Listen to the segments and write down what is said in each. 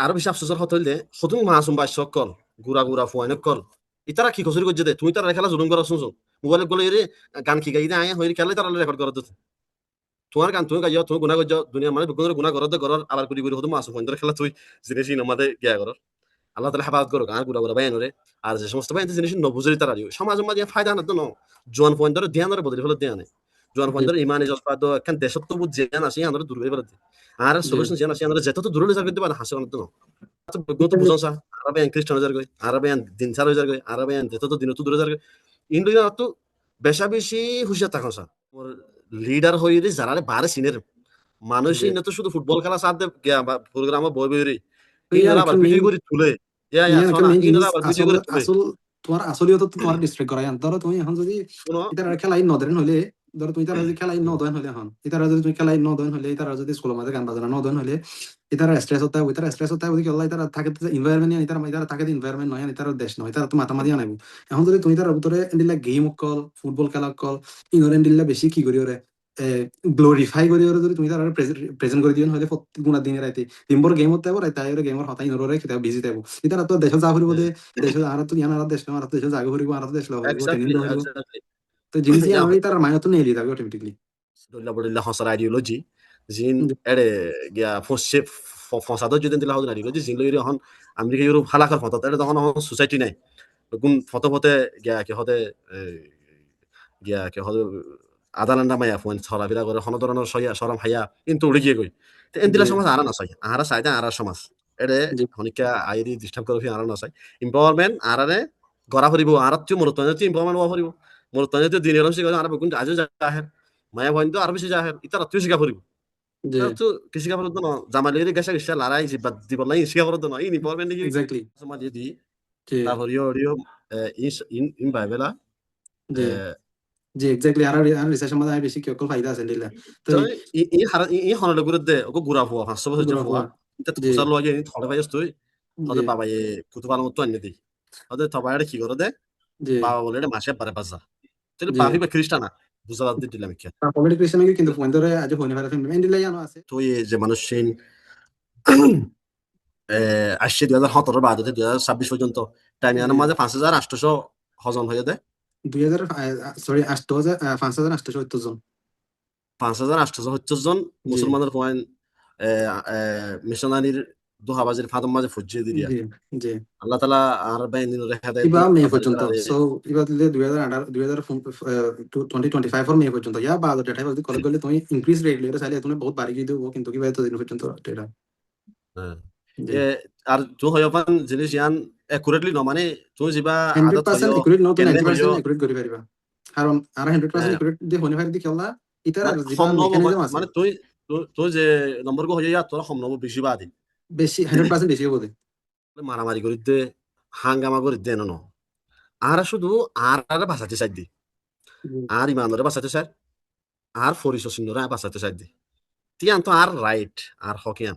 আরো বেশি আফসোসের কথা হইলে হতুন মাসুম বাই সকল গুড়া গুড়া ফুয়াইন কল ইতারা কি কসুরি করছে দে তুমি তারা খেলা জুলুম করা শুনছো মোবাইলে গলে এরে গান কি গাই দে আয় হইরে খেলে তারা রেকর্ড করা দিতে তোমার গান তুমি গাইও তুমি গুণা করছো দুনিয়ার মানে গুণের গুণা করতে করার আবার কুড়ি কুড়ি হতুন মাসুম ফাইন খেলা তুই জিনিস আমাদের গিয়া করার আল্লাহ তালা হেফাজত করুক আর গুড়া গুড়া বাইন রে আর যে সমস্ত বাইন জিনিস নবুজরি তারা দিও সমাজ মাঝে ফায়দা না তো ন জোয়ান পয়েন্ট ধরে ধ্যান ধরে বদলি ফেলে ধ্যানে জোয়ান পয়েন্ট ধরে ইমানে জজবা তো একখান দেশত্ব বুঝ জেন আসি আমরা দূর করে ফেলে আর সলিউশন জেন আসি আমরা যেত তো দূরে যা করতে পারে হাসে তো begotu buzonsa arabe খ্রিস্টান জারগই আরবে দিন সার জারগই আরবে যেত তো দিন তো দূরে জারগই ইন্ডিয়া তো বেশা বেশি হুশিয়ার থাকসা ওর লিডার হইরে যারা বারে সিনের মানুষ ইন তো শুধু ফুটবল খেলা সাথ দে প্রোগ্রাম বই বইরি ইনরা আবার ভিডিও করে তুলে শোনা ইনরা আবার ভিডিও করে তুলে তোমার আসলিয়ত তোমার ডিস্ট্রিক্ট করাই ধরো তুমি এখন যদি এটা খেলাই নদরেন হলে ধরো তুমি তারা যদি খেলাই নদন হলে এখন এটারা যদি তুমি খেলাই নদন হলে এটারা যদি স্কুলের মাঝে গান বাজানো নদন হলে এটারা স্ট্রেস হতে হবে এটারা স্ট্রেস হতে হবে কি আল্লাহ এটারা থাকে এনভায়রনমেন্ট নিয়ে এটারা থাকে এনভায়রনমেন্ট নয় এটারা দেশ নয় এটারা তো মাতামাতি আনাইব এখন যদি তুমি তার ভিতরে এন্ডিলা গেম কল ফুটবল খেলা কল ইনর এন্ডিলা বেশি কি করি ওরে গ্লোরিফাই করি ওরে যদি তুমি তার প্রেজেন্ট করে দিও হলে প্রত্যেক গুণা দিনে রাইতে তিনবার গেম হতে হবে তাই ওরে গেমের হতাই ইনরে খেতে বিজি থাকবো এটারা তো দেশ যা করিব দে দেশ আর তো ইয়ান আর দেশ আর দেশ জাগো করিব আর দেশ লব ট্রেনিং হইব তো জিনিস আমরা তার মাইনাতো নেলি যাবে অটোমেটিকলি দল্লা বড়িল্লা হসার আইডিওলজি জিন এড়ে গিয়া ফসে ফসাদত যদি দিলা হদন আইডিওলজি জিন লইরি হন আমেরিকা ইউরোপ হালাকার ফটো এটা তখন সোসাইটি নাই গুণ ফটো ফতে গিয়া কি হদে আদালান নামাইয়া ফোন ছড়াবিরা করে হন ধরনের সইয়া সরম হাইয়া কিন্তু উড়ে গিয়ে গই তো এন্দিলা সমাজ আরা না চাই আরা চাই আরা সমাজ এড়ে হনিকা আইরি ডিস্টার্ব করে আরা না চাই এম্পাওয়ারমেন্ট আরারে গড়া ফুরিব আরাত মূলত এম্পাওয়ারমেন্ট হওয়া ফুরিব মূলত দিনের শিখা আরা গুণ আজও জাহের মায়া ভয় তো আরো বেশি জাহের ইতার তুই শিখা ফুরিব তো কৃষি কাপড় তো জামালের গেছে গেছে লড়াই জিবাদ জীবন নাই শিখা ফুরিব না ইনি এম্পাওয়ারমেন্ট কি এক্স্যাক্টলি সমাজ দি তারপর ইও ইন বাইবেলা জি এক্স্যাক্টলি আর রিসার্চের মধ্যে বেশি কি কল ফায়দা আছে দিলা তো ই হনলে গুরুদে ওকে গুরা ফুয়া 500 বছর যে ফুয়া এটা তো বুঝার লগে থড়ে ভাইস তুই হদে বাবা এ কুতু পালন তো আনি দি হদে তবাইড়ে কি করে দে বাবা বলে মাসে পারে বাজা তাহলে বাফি বা খ্রিস্টানা বুঝার দি দিলাম কি পলিটি খ্রিস্টান কিন্তু পয়েন্ট ধরে আজ হইনে পারে ফেম দিলাই জানো আছে তো এই যে মানুষিন আসছে 2017 বাদ হতে 2026 পর্যন্ত টাইম এর মাঝে 5800 হজন হয়ে দেয় 5870 জন 5870 জন মুসলমানের পয়েন্ট মিশনারির দুহাবাজির ফাদম মাঝে ফুজিয়ে দিরিয়া আল্লাহ তাআলা আর বাইনিন রেখা দেয় ইবা মে পর্যন্ত সো ইবা দিলে 2025 মে পর্যন্ত ইয়া বাদ ডেটা বলতে কল করলে তুমি ইনক্রিজ রেট লিয়ে চাইলে তুমি বহুত বাড়ি গিয়ে দেবো কিন্তু কিবা এত দিন পর্যন্ত ডেটা আর তো হয়পান জিনিস ইয়ান একুরেটলি ন মানে তুমি যিবা 100% একুরেট ন তো 90% একুরেট করি পারিবা কারণ আর 100% একুরেট দি হনে পারি দি খেলা ইতার যিবা মেকানিজম আছে মানে তুই যে নম্বর গো হইয়া তোরা কম নম্বর বেশি বাদি বেশি 100% বেশি হবে মারামারি করি দে হাঙ্গামা করি দে ন আর শুধু আর বাঁচাতে চাই দি আর ইমানরে বাঁচাতে চাই আর ফরিস সিন্ধরে বাঁচাতে চাই দি তিয়ান তো আর রাইট আর হকিয়ান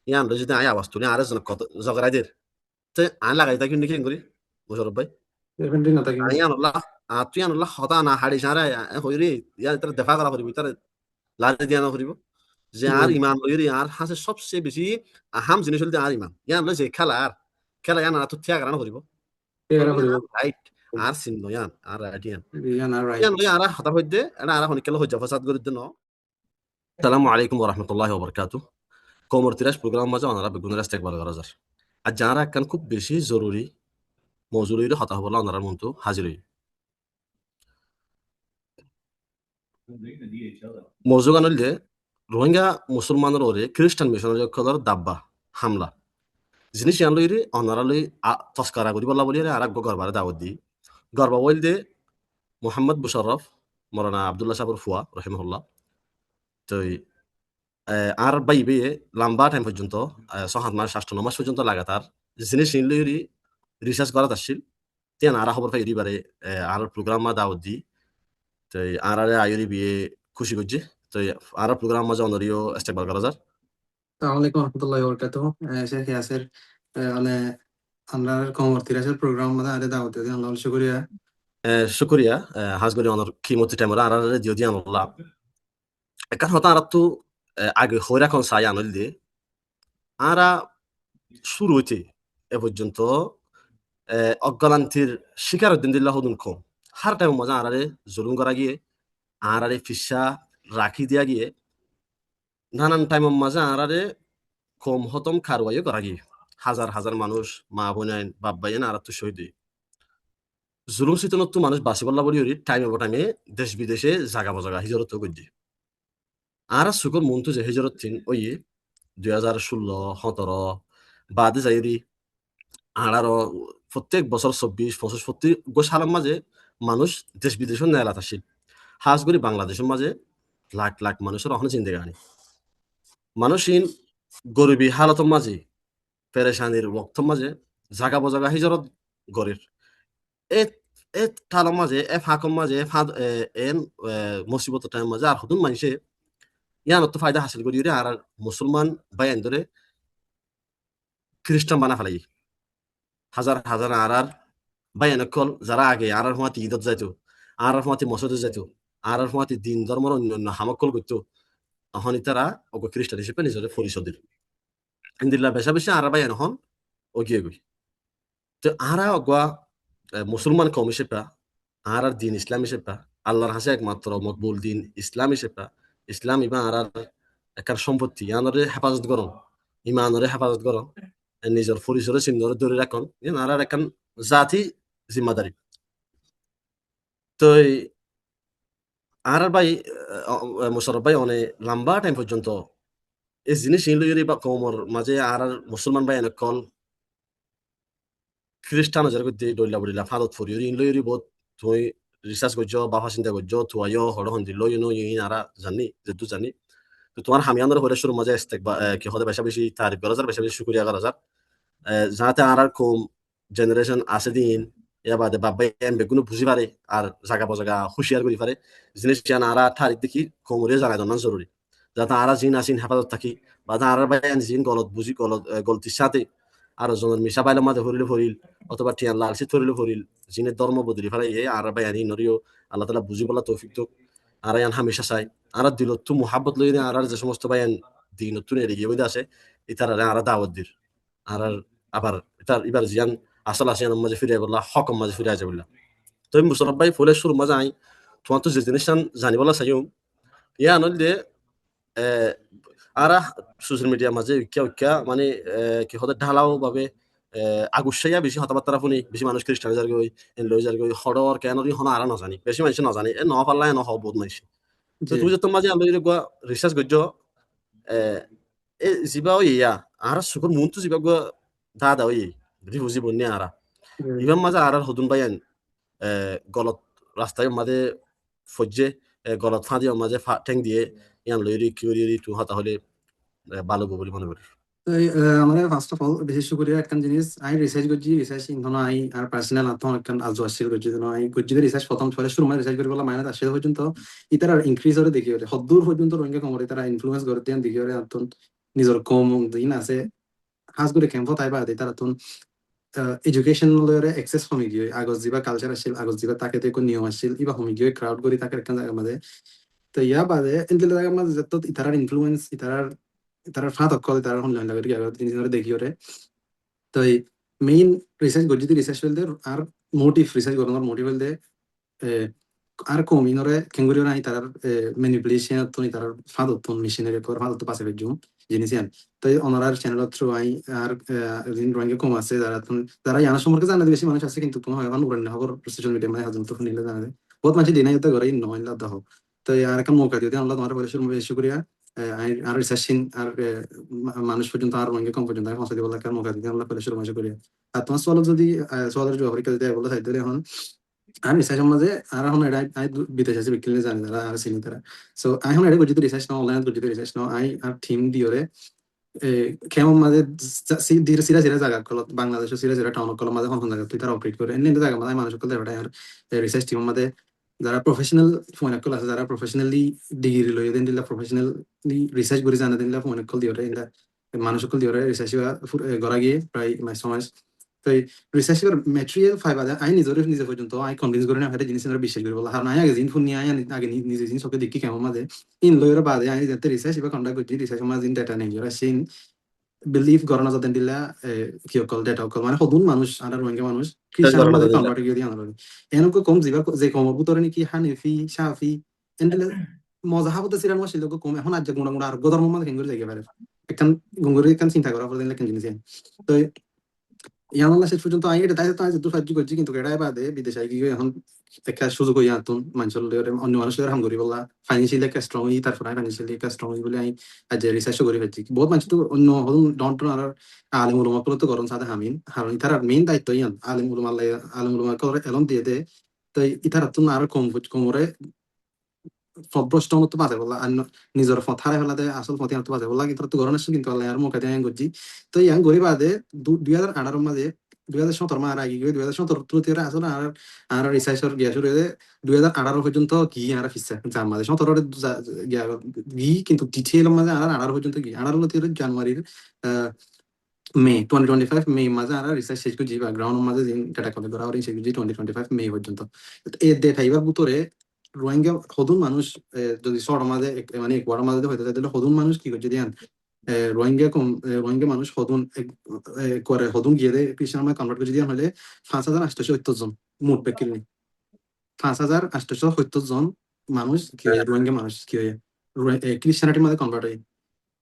ইয়ান যদি আয় আওয়াজ তুলি আর কত জগরাই দের তো আন লাগাই তাকি নিকে করি মুশারফ ভাই আয়ানুল্লাহ তুই হতা না হাড়ি সারা হইরি ইয়া তার দেখা করা করিব তার লারে দিয়া না করিব যে আর ইমান লইরি আর হাসে সবচেয়ে বেশি আহাম জিনিস হল আর ইমান ইয়ান লই যে খেলা ইয়ান তো ত্যাগ রানা করিব রাইট আর চিহ্ন ইয়ান আর রাইট ইয়ান লই আর হতা হইদে এটা আর হনিকেল হইজা ফসাদ করি দে ন আসসালামু আলাইকুম ওয়া রাহমাতুল্লাহি ওয়া বারাকাতুহু কোমর তিরাস প্রোগ্রাম মাঝে ওনারা বেগুনের ইস্তেকবাল করা যায় আর যারা একখান খুব বেশি জরুরি মজুরির হতা হবলা ওনারা মন্তু হাজির হই মজু গান হইলে রোহিঙ্গা মুসলমানের ওরে খ্রিস্টান মিশনারি সকলের দাব্বা হামলা জিনিস ইয়ান লইরে ওনারা লই তস্কারা করি বলা বলি আর এক গরবারে দাওয়াত দি গরবা বইল দে মোহাম্মদ মুশাররফ মৌলানা আব্দুল্লাহ সাহেবের ফুয়া রহিমাহুল্লাহ তো আর বাইবে লম্বা টাইম পর্যন্ত 6 মাস 8 মাস পর্যন্ত লাগাতার জিনিস ইনলইরি রিসার্চ করা আসছিল তেন আর খবর পাই এবারে আর প্রোগ্রাম মা দাওয়াত দি তো আর আইরি বিয়ে খুশি করছি তো আর প্রোগ্রাম মাঝে অনরিও ইস্তেকবাল করা যায় আসসালামু আলাইকুম ওয়া রাহমাতুল্লাহি ওয়া বারাকাতুহু শেখ ইয়াসির মানে আমরা কোমর তিরাসের প্রোগ্রাম মধ্যে আরে দাওয়াত দিই আল্লাহ শুকরিয়া শুকরিয়া হাজগরি অনর কিমতি টাইম আর দিও দি আল্লাহ একান হতা আর তো আগে হইরা কোন সাই আনল দি আরা শুরু হইতে এ পর্যন্ত অজ্ঞালান্তির শিকার উদ্দিন দিল্লা হদুন কম হার টাইম মজা আরারে জুলুম করা গিয়ে আরারে ফিসা রাখি দিয়া গিয়ে নানান টাইম মাঝে আরারে কম হতম খারওয়াইও করা গিয়ে হাজার হাজার মানুষ মা বোনাইন বাপ বাইন আর তো শহীদ জুলুম শীতনত্ব মানুষ বাসি বল্লা বলি টাইমে টাইমে দেশ বিদেশে জাগা বজাগা হিজরত গজ্জি আর সুকর মন্তু যে হিজরত তিন ওই 2016-17 বাদে যাইরি আর আরো প্রত্যেক বছর 24-25 প্রতি সালের মাঝে মানুষ দেশ বিদেশ নেলা আসিল হাজ করি বাংলাদেশের মাঝে লাখ লাখ মানুষের অহনে চিন্তা গানি মানুষিন গরিবী হালতের মাঝে পেরেশানির ওক্তর মাঝে জাগা বজাগা হিজরত গরির এ এ তার মাঝে এ ফাঁকর মাঝে এন মুসিবত টাইম মাঝে আর হতুন মানুষে ইয়ান তো ফায়দা হাসিল করি আর মুসলমান বাইন ধরে খ্রিস্টান বানা ফেলাই হাজার হাজার আর বাইন কল যারা আগে আর হুমাতি ঈদত যাইতো আর হুমাতি মসজিদে যাইতো আর হুমাতি দিন ধর্মের অন্য হামকল করতো তখন তারা ওকে খ্রিস্টান হিসেবে নিজের পরিচয় দিল ইন্দিল্লা বেশা বেশি আর বাইন হন ও গিয়ে গই তো আরা অগুয়া মুসলমান কম হিসেবে আর দিন ইসলাম হিসেবে আল্লাহর হাসে একমাত্র মকবুল দিন ইসলাম হিসেবে ইসলাম ইবা আর একার সম্পত্তি আনরে হেফাজত করন ইমানরে হেফাজত করন নিজের পরিচয় চিহ্ন ধরে রাখুন আর একান জাতি জিম্মাদারি তো আর ভাই মোশারফ ভাই অনেক লম্বা টাইম পর্যন্ত এই জিনিস ইনলইরি বা কমর মাঝে আর মুসলমান ভাই এনে কল খ্রিস্টান হাজার করতে ডইলা বড়িলা ফাদত ফরি ইনলইরি বহুত তুই রিসার্চ করছো বাফা চিন্তা করছো তুয়াইও হড় হন্দি লই নো ইন আরা জানি যেটু জানি তো তোমার হামিয়ানোর হরে শুরু মাঝে ইস্তেক বা কি হতে বেশা বেশি তারিফ করা যার বেশা বেশি শুকরিয়া করা যার যাতে আর কম জেনারেশন আছে দিন ইয়া বাদে বাবা এম বেগুনো বুঝি পারে আর জায়গা বজাগা হুঁশিয়ার করি পারে জিনিস জানা আর তারিখ দেখি কোমরে জানাই দন জরুরি যাতে আর জিন আসিন হেফাজত থাকি বা আর বাইন জিন গলত বুঝি গলতির সাথে আর জনের মিশা বাইলের মাঝে ফরিল ফরিল অথবা টিয়ান লালসি ফরিল ফরিল জিনের ধর্ম বদলি ফেলে এই আর বাইনি নরিও আল্লাহ তালা বুঝি বলা তৌফিক তো আর ইয়ান হামেশা চাই আর দিল তু মুহাব্বত লই আর যে সমস্ত বাইন দিন তুন এড়িয়ে বইতে আছে ইতারা আর দাওয়াত দির আর আবার এটার এবার জিয়ান আসল আসিয়ান মাঝে ফিরে বললা হকম মাঝে ফিরে যাবে বললা তো মুশারফ ভাই ফুলের শুরু মাঝে আই তোমার তো যে জিনিস জানি বলা চাইও ইয়া আনল দে আর সোশ্যাল মিডিয়া মাঝে উইকা মানে কি হতে ঢালাও ভাবে আগুসাইয়া বেশি হতাবার্তা শুনি বেশি মানুষ খ্রিস্টান যার গই লই যার গই হড়র কেন হন আর না জানি বেশি মানুষ না জানি এ ন পাল্লাই ন বহুত মানুষ তো তুই যে তোমার মাঝে আমি রিসার্চ করছো এ জিবা ইয়া আর সুকর মন তো জিবা দাদা ওই রিফুজি বন্যা আরা ইবান মাঝে আর হদুন বাইন গলত রাস্তায় মাঝে ফজ্জে গলত ফাঁদি মাঝে ঠেং দিয়ে ইয়ান লইরি কিউরি তু হাতা হলে ভালো বলে মনে করি আমার ফার্স্ট অফ অল বিশেষ করে একটা জিনিস আই রিসার্চ করছি রিসার্চ ইন্ধন আই আর পার্সোনাল আত্ম একটা আজও আসছিল করছি আই করছি রিসার্চ প্রথম ছয় শুরু মানে রিসার্চ করে বলা মাইনাস আসে পর্যন্ত ইতার ইনক্রিজ করে দেখি ওরে হদ্দূর পর্যন্ত রোহিঙ্গা কমরে তারা ইনফ্লুয়েন্স করে দেন দেখি ওরে আত্ম নিজের কম দিন আছে হাজ করে ক্যাম্প তাই বাদে তারা তুন এডুকেশন লয়রে এক্সেস কমি গিয়ে আগজ যিবা কালচার আসছিল আগজ যিবা তাকে দেখো নিয়ম আসছিল ইবা কমি গিয়ে ক্রাউড করি তাকে একটা জায়গার মাঝে তো ইয়া বাদে এনতে জায়গার মাঝে যত ইতারার ইনফ্লুয়েন্স ইতারার ফাঁদ অকল ইতারার হন লাগে কি আগত জিনিস দেখি ওরে তো এই মেইন রিসার্চ গজ্জি রিসার্চ ফেলতে আর মোটিভ রিসার্চ করানোর মোটিভ ফেলতে আর কমিনরে কেঙ্গুরিও নাই তার ম্যানিপুলেশন তো তার ফাদত মেশিনের পর ফাদত পাশে বেজুম জিনিস ইয়ান তো ওনার চ্যানেল থ্রু আই আর ড্রয়িং কম আছে যারা ইয়ানা সম্পর্কে জানে বেশি মানুষ আছে কিন্তু তোমার এখন উড়ান খবর সোশ্যাল মিডিয়া মানে হাজার তো নিলে জানে বহুত মানুষ দিনাই তো ঘরে নয় লাভ দাও তো আর একটা মৌকা দিতে আমরা তোমার পরে বেশি করিয়া আর রিসার্চিং আর মানুষ পর্যন্ত আর রঙে কম পর্যন্ত পৌঁছে দিব একটা মৌকা দিতে আমরা পরে শুরু করিয়া আর তোমার সলভ যদি সলের জবাব যদি বলে চাইতে এখন আমি রিসার্চ মাঝে আর এখন এটা আই বিদেশ আছে বিক্রি জানি তারা আর চিনি তারা সো আই এখন এটা গঠিত রিসার্চ নাও অনলাইন গঠিত রিসার্চ নাও আই আর টিম দিওরে কেমন মাঝে সিরা সিরা জায়গা কলত বাংলাদেশের সিরা সিরা টাউন কলম মাঝে কোন জায়গা তুই তারা অপারেট করে এমনি জায়গা মাঝে মানুষ কল দেওয়া আর রিসার্চ টিম মাঝে যারা প্রফেশনাল ফোন কল আছে যারা প্রফেশনালি ডিগ্রি লই দেন দিলা প্রফেশনালি রিসার্চ করে জানা দিলা ফোন কল দিওরে ইন্দা মানুষ কল দিওরে রিসার্চ গড়া গিয়ে প্রায় সময় তো রিসার্চের ম্যাটেরিয়াল ফাইবার আই নিজে পর্যন্ত আই কনভিন্স করে না একটা জিনিস বিশ্বাস করে বলা আর নাই আগে জিন ফোন নিয়ে আগে নিজে জিনিস ওকে দেখি কেমন মাঝে ইন লয়ের বাদে আই যাতে রিসার্চ এবার কন্ডাক্ট করছি রিসার্চ মাঝে ডাটা নেই যারা সেই বিলিভ করে না যাদের দিলা কি অকল ডেটা অকল মানে সদুন মানুষ আর রোহিঙ্গা মানুষ খ্রিস্টানের মাঝে কনভার্ট গিয়ে দিয়ে আনার এনেকে কম যিবা যে কমর ভিতরে নাকি হানিফি সাফি এন্ডেলে মজা হাবতে সিরান মাসিল কম এখন আজ গুণা গুণা আর গদর মধ্যে হেঙ্গুর জায়গা পারে একখান গুঙ্গুরি একখান চিন্তা করা পড়ে একখান জিনিস তো ইয়ানাল্লা শেষ পর্যন্ত আই এটা তাই তো আজ একটু সাহায্য করছি কিন্তু এটাই বাদে বিদেশে গিয়ে এখন একটা সুযোগ হইয়া আতুন মানুষের অন্য মানুষের হাম করি বললা ফাইন্যান্সিয়ালি একটা স্ট্রং হই তারপর ফাইন্যান্সিয়ালি একটা স্ট্রং হই বলে আমি আজ রিসার্চ করে ফেলছি বহুত মানুষ তো অন্য হল ডন্ট আর আলিম উলমা তো করন সাথে হামিন কারণ ইতার মেইন দায়িত্ব ইয়ান আলিম উলমা করে এলন দিয়ে দে তো ইতার তো আর কমরে ভ্রষ্ট মতো বাজে বলা আর নিজের ফথারে ফেলাতে আসল ফতে মতো বাজে বলা কিন্তু তো গরম আসছে কিন্তু আল্লাহ আর মুখে দিয়ে করছি তো ইয়াং গরিব বাদে 2018 মাঝে 2017 মার আগে গিয়ে 2017 তুলতে আসলে আর রিসার্চর গিয়া শুরু হয়ে 2018 পর্যন্ত কি আর ফিসা যার মাঝে 17 গিয়া গি কিন্তু ডিটেইল মাঝে আর 18 পর্যন্ত কি 18 জানুয়ারির মে 2025 মে মাঝে আর রিসার্চ শেষ করছি ব্যাকগ্রাউন্ড মাঝে ডাটা কালেক্ট করা হরিং শেষ করছি 2025 মে পর্যন্ত এ দেখাইবার ভিতরে রোহিঙ্গা হদুন মানুষ যদি শর্ট মাঝে মানে একবার মাঝে হইতে তাহলে হদুন মানুষ কি করছে দিয়ান রোহিঙ্গা মানুষ হদুন করে হদুন গিয়ে দেয় খ্রিস্টান মানে কনভার্ট করছে দিয়ান হলে 5,870 জন মোট বেকিল 5,870 জন মানুষ কি হয় রোহিঙ্গা মানুষ কি হয় খ্রিস্টানিটির মাঝে কনভার্ট হয়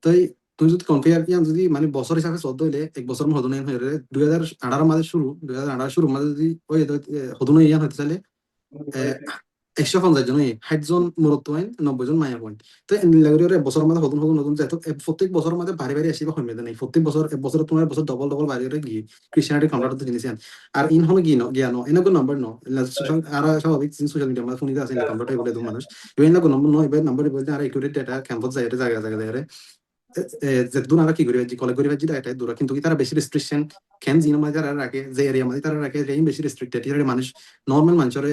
তাই তুমি যদি কম্পেয়ার ইয়ান যদি মানে বছর হিসাবে চোদ্দ হইলে এক বছর হদুন হয়ে 2018 শুরু মাঝে যদি ওই হদুন ইয়ান হতে চাইলে 150 জন 60 জন মরত পয়েন্ট 90 জন মায়া পয়েন্ট তো লাগরে বছর মধ্যে নতুন নতুন নতুন যেহেতু প্রত্যেক বছর মধ্যে বাড়ি বাড়ি আসিবা হইবে নাই প্রত্যেক বছর এক বছর তোমার বছর ডবল ডবল বাড়ি বাড়ি গিয়ে ক্রিশ্চিয়ানিটি কনভার্ট হতে জিনিস আর ইন হলো গিয়ে জ্ঞান এনেকো নাম্বার ন আর স্বাভাবিক সোশ্যাল মিডিয়া মানে শুনিতে আছে কনভার্ট হইবলে দুজন মানুষ ইভেন না নাম্বার ন ইভেন নাম্বার বলতে আর একুরেট ডেটা ক্যাম্পাস যায় জায়গা জায়গা দেয় যে দুনারা কি করি কলেজ করি বাজি এটা দূরা কিন্তু তারা বেশি রেস্ট্রিকশন কেন জিনো মাঝে তারা রাখে যে এরিয়া মাঝে তারা রাখে রেইন বেশি রেস্ট্রিক্টেড এর মানুষ নরমাল মানুষের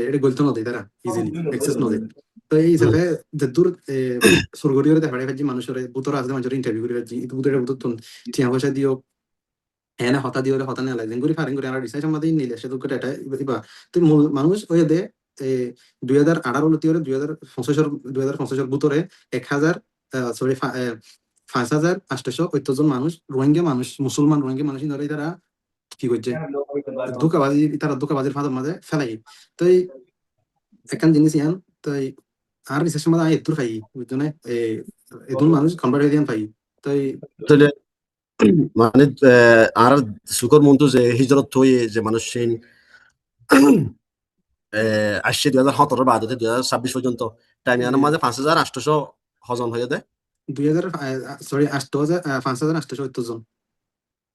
এটা গলতো না দেয় তারা ইজিলি অ্যাক্সেস না দেয় তো এই হিসাবে যে দূর সুরগড়িয়ে দেখা পারে মানুষের বুতর আসলে মানুষের ইন্টারভিউ করে বাজি এটা বুতরের বুতর টিয়া পয়সা দিও এনে হতা দিও হতা নিয়ে লাগে গুরি ফারিং করে আর রিসার্চ আমাদের নিলে সে দুঃখটা এটা ইবা তো মানুষ ওই দে 2018 লতি 2025 বুতরে 1,000 সরি 5,870 জন মানুষ রোহিঙ্গা মানুষ মুসলমান রোহিঙ্গা মানুষ ধরে তারা কি করছে ধোকাবাজির ফাঁদের মাঝে ফেলাই তো একখান জিনিস ইয়ান তো আর রিসের মাঝে এতুর পাই বুঝছো না এতুন মানুষ কনভার্ট হয়ে দিয়ান পাই তো মানে আর সুকর মন্তু যে হিজরত হয়ে যে মানুষ আসছে 2017 বাদ 2026 পর্যন্ত টাইম ইয়ানোর মাঝে 5,800 হজন হয়ে দেয় 5,870 জন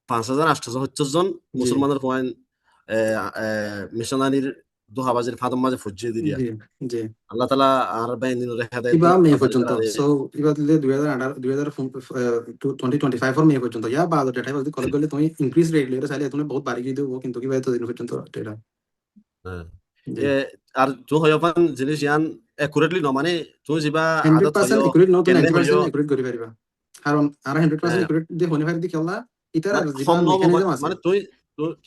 5,870 জন মুসলমানের পয়েন্ট মিশনারির দুহাবাজির ফাদম মাঝে ফুজিয়ে দিলিয়া আল্লাহ তালা আর বাহিনী রেখা দেয় ইবা মে পর্যন্ত সো ইবা দিলে 2025 মে পর্যন্ত ইয়া বাদ ডেটা যদি কলেজ গলে তুমি ইনক্রিজ রেট লিয়ে চাইলে তুমি বহুত বাড়ি গিয়ে দেবো কিন্তু কিবা এতদিন পর্যন্ত ডেটা আর তো হয় পান জিনিস ইয়ান একুরেটলি ন মানে তুমি যিবা 100% একুরেট ন তুমি 90% একুরেট করি পারিবা কারণ আর 100% একুরেট দিয়ে হনে পারি দি খেলা ইতার আর যিবা মেকানিজম আছে মানে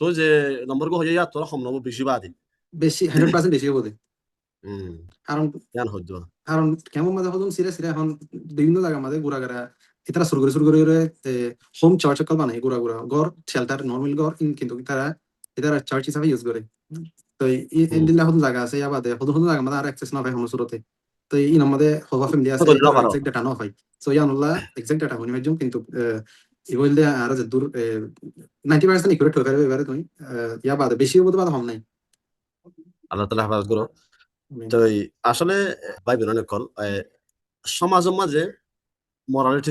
তুই যে নম্বর গো হইয়া ইয়া তোরা কম নম্বর বেশি বাদি বেশি 100% বেশি হবে কারণ ইয়ান হইতো কারণ কেমন মাঝে হদম সিরে এখন বিভিন্ন জায়গার মাঝে ঘুরা গেরা ইতারা সুরগরে হোম চার্চ কল বানাই ঘুরা গড় শেল্টার নর্মাল গড় কিন্তু ইতারা চার্চ হিসাবে ইউজ করে তো ইন্ডিলা হদম জায়গা আছে ইয়া বাদে হদম জায়গা মাঝে আর অ্যাক্সেস না পাই হনো সুরতে তো ইন আমাদের হবা ফ্যামিলি আছে এক্সাক্ট ডাটা না পাই সো ইয়ানুল্লাহ এক্সাক্ট ডাটা হনি মাইজুম কিন্তু ইবলদে আর যে দূর 90% ইকুরেট হয়ে পারবে এবারে তুমি ইয়া বাদে বেশি হবো বাদ হম নাই আল্লাহ তাআলা হেফাজত করো তো আসলে ভাই বোন কল সমাজের মাঝে মোরালিটি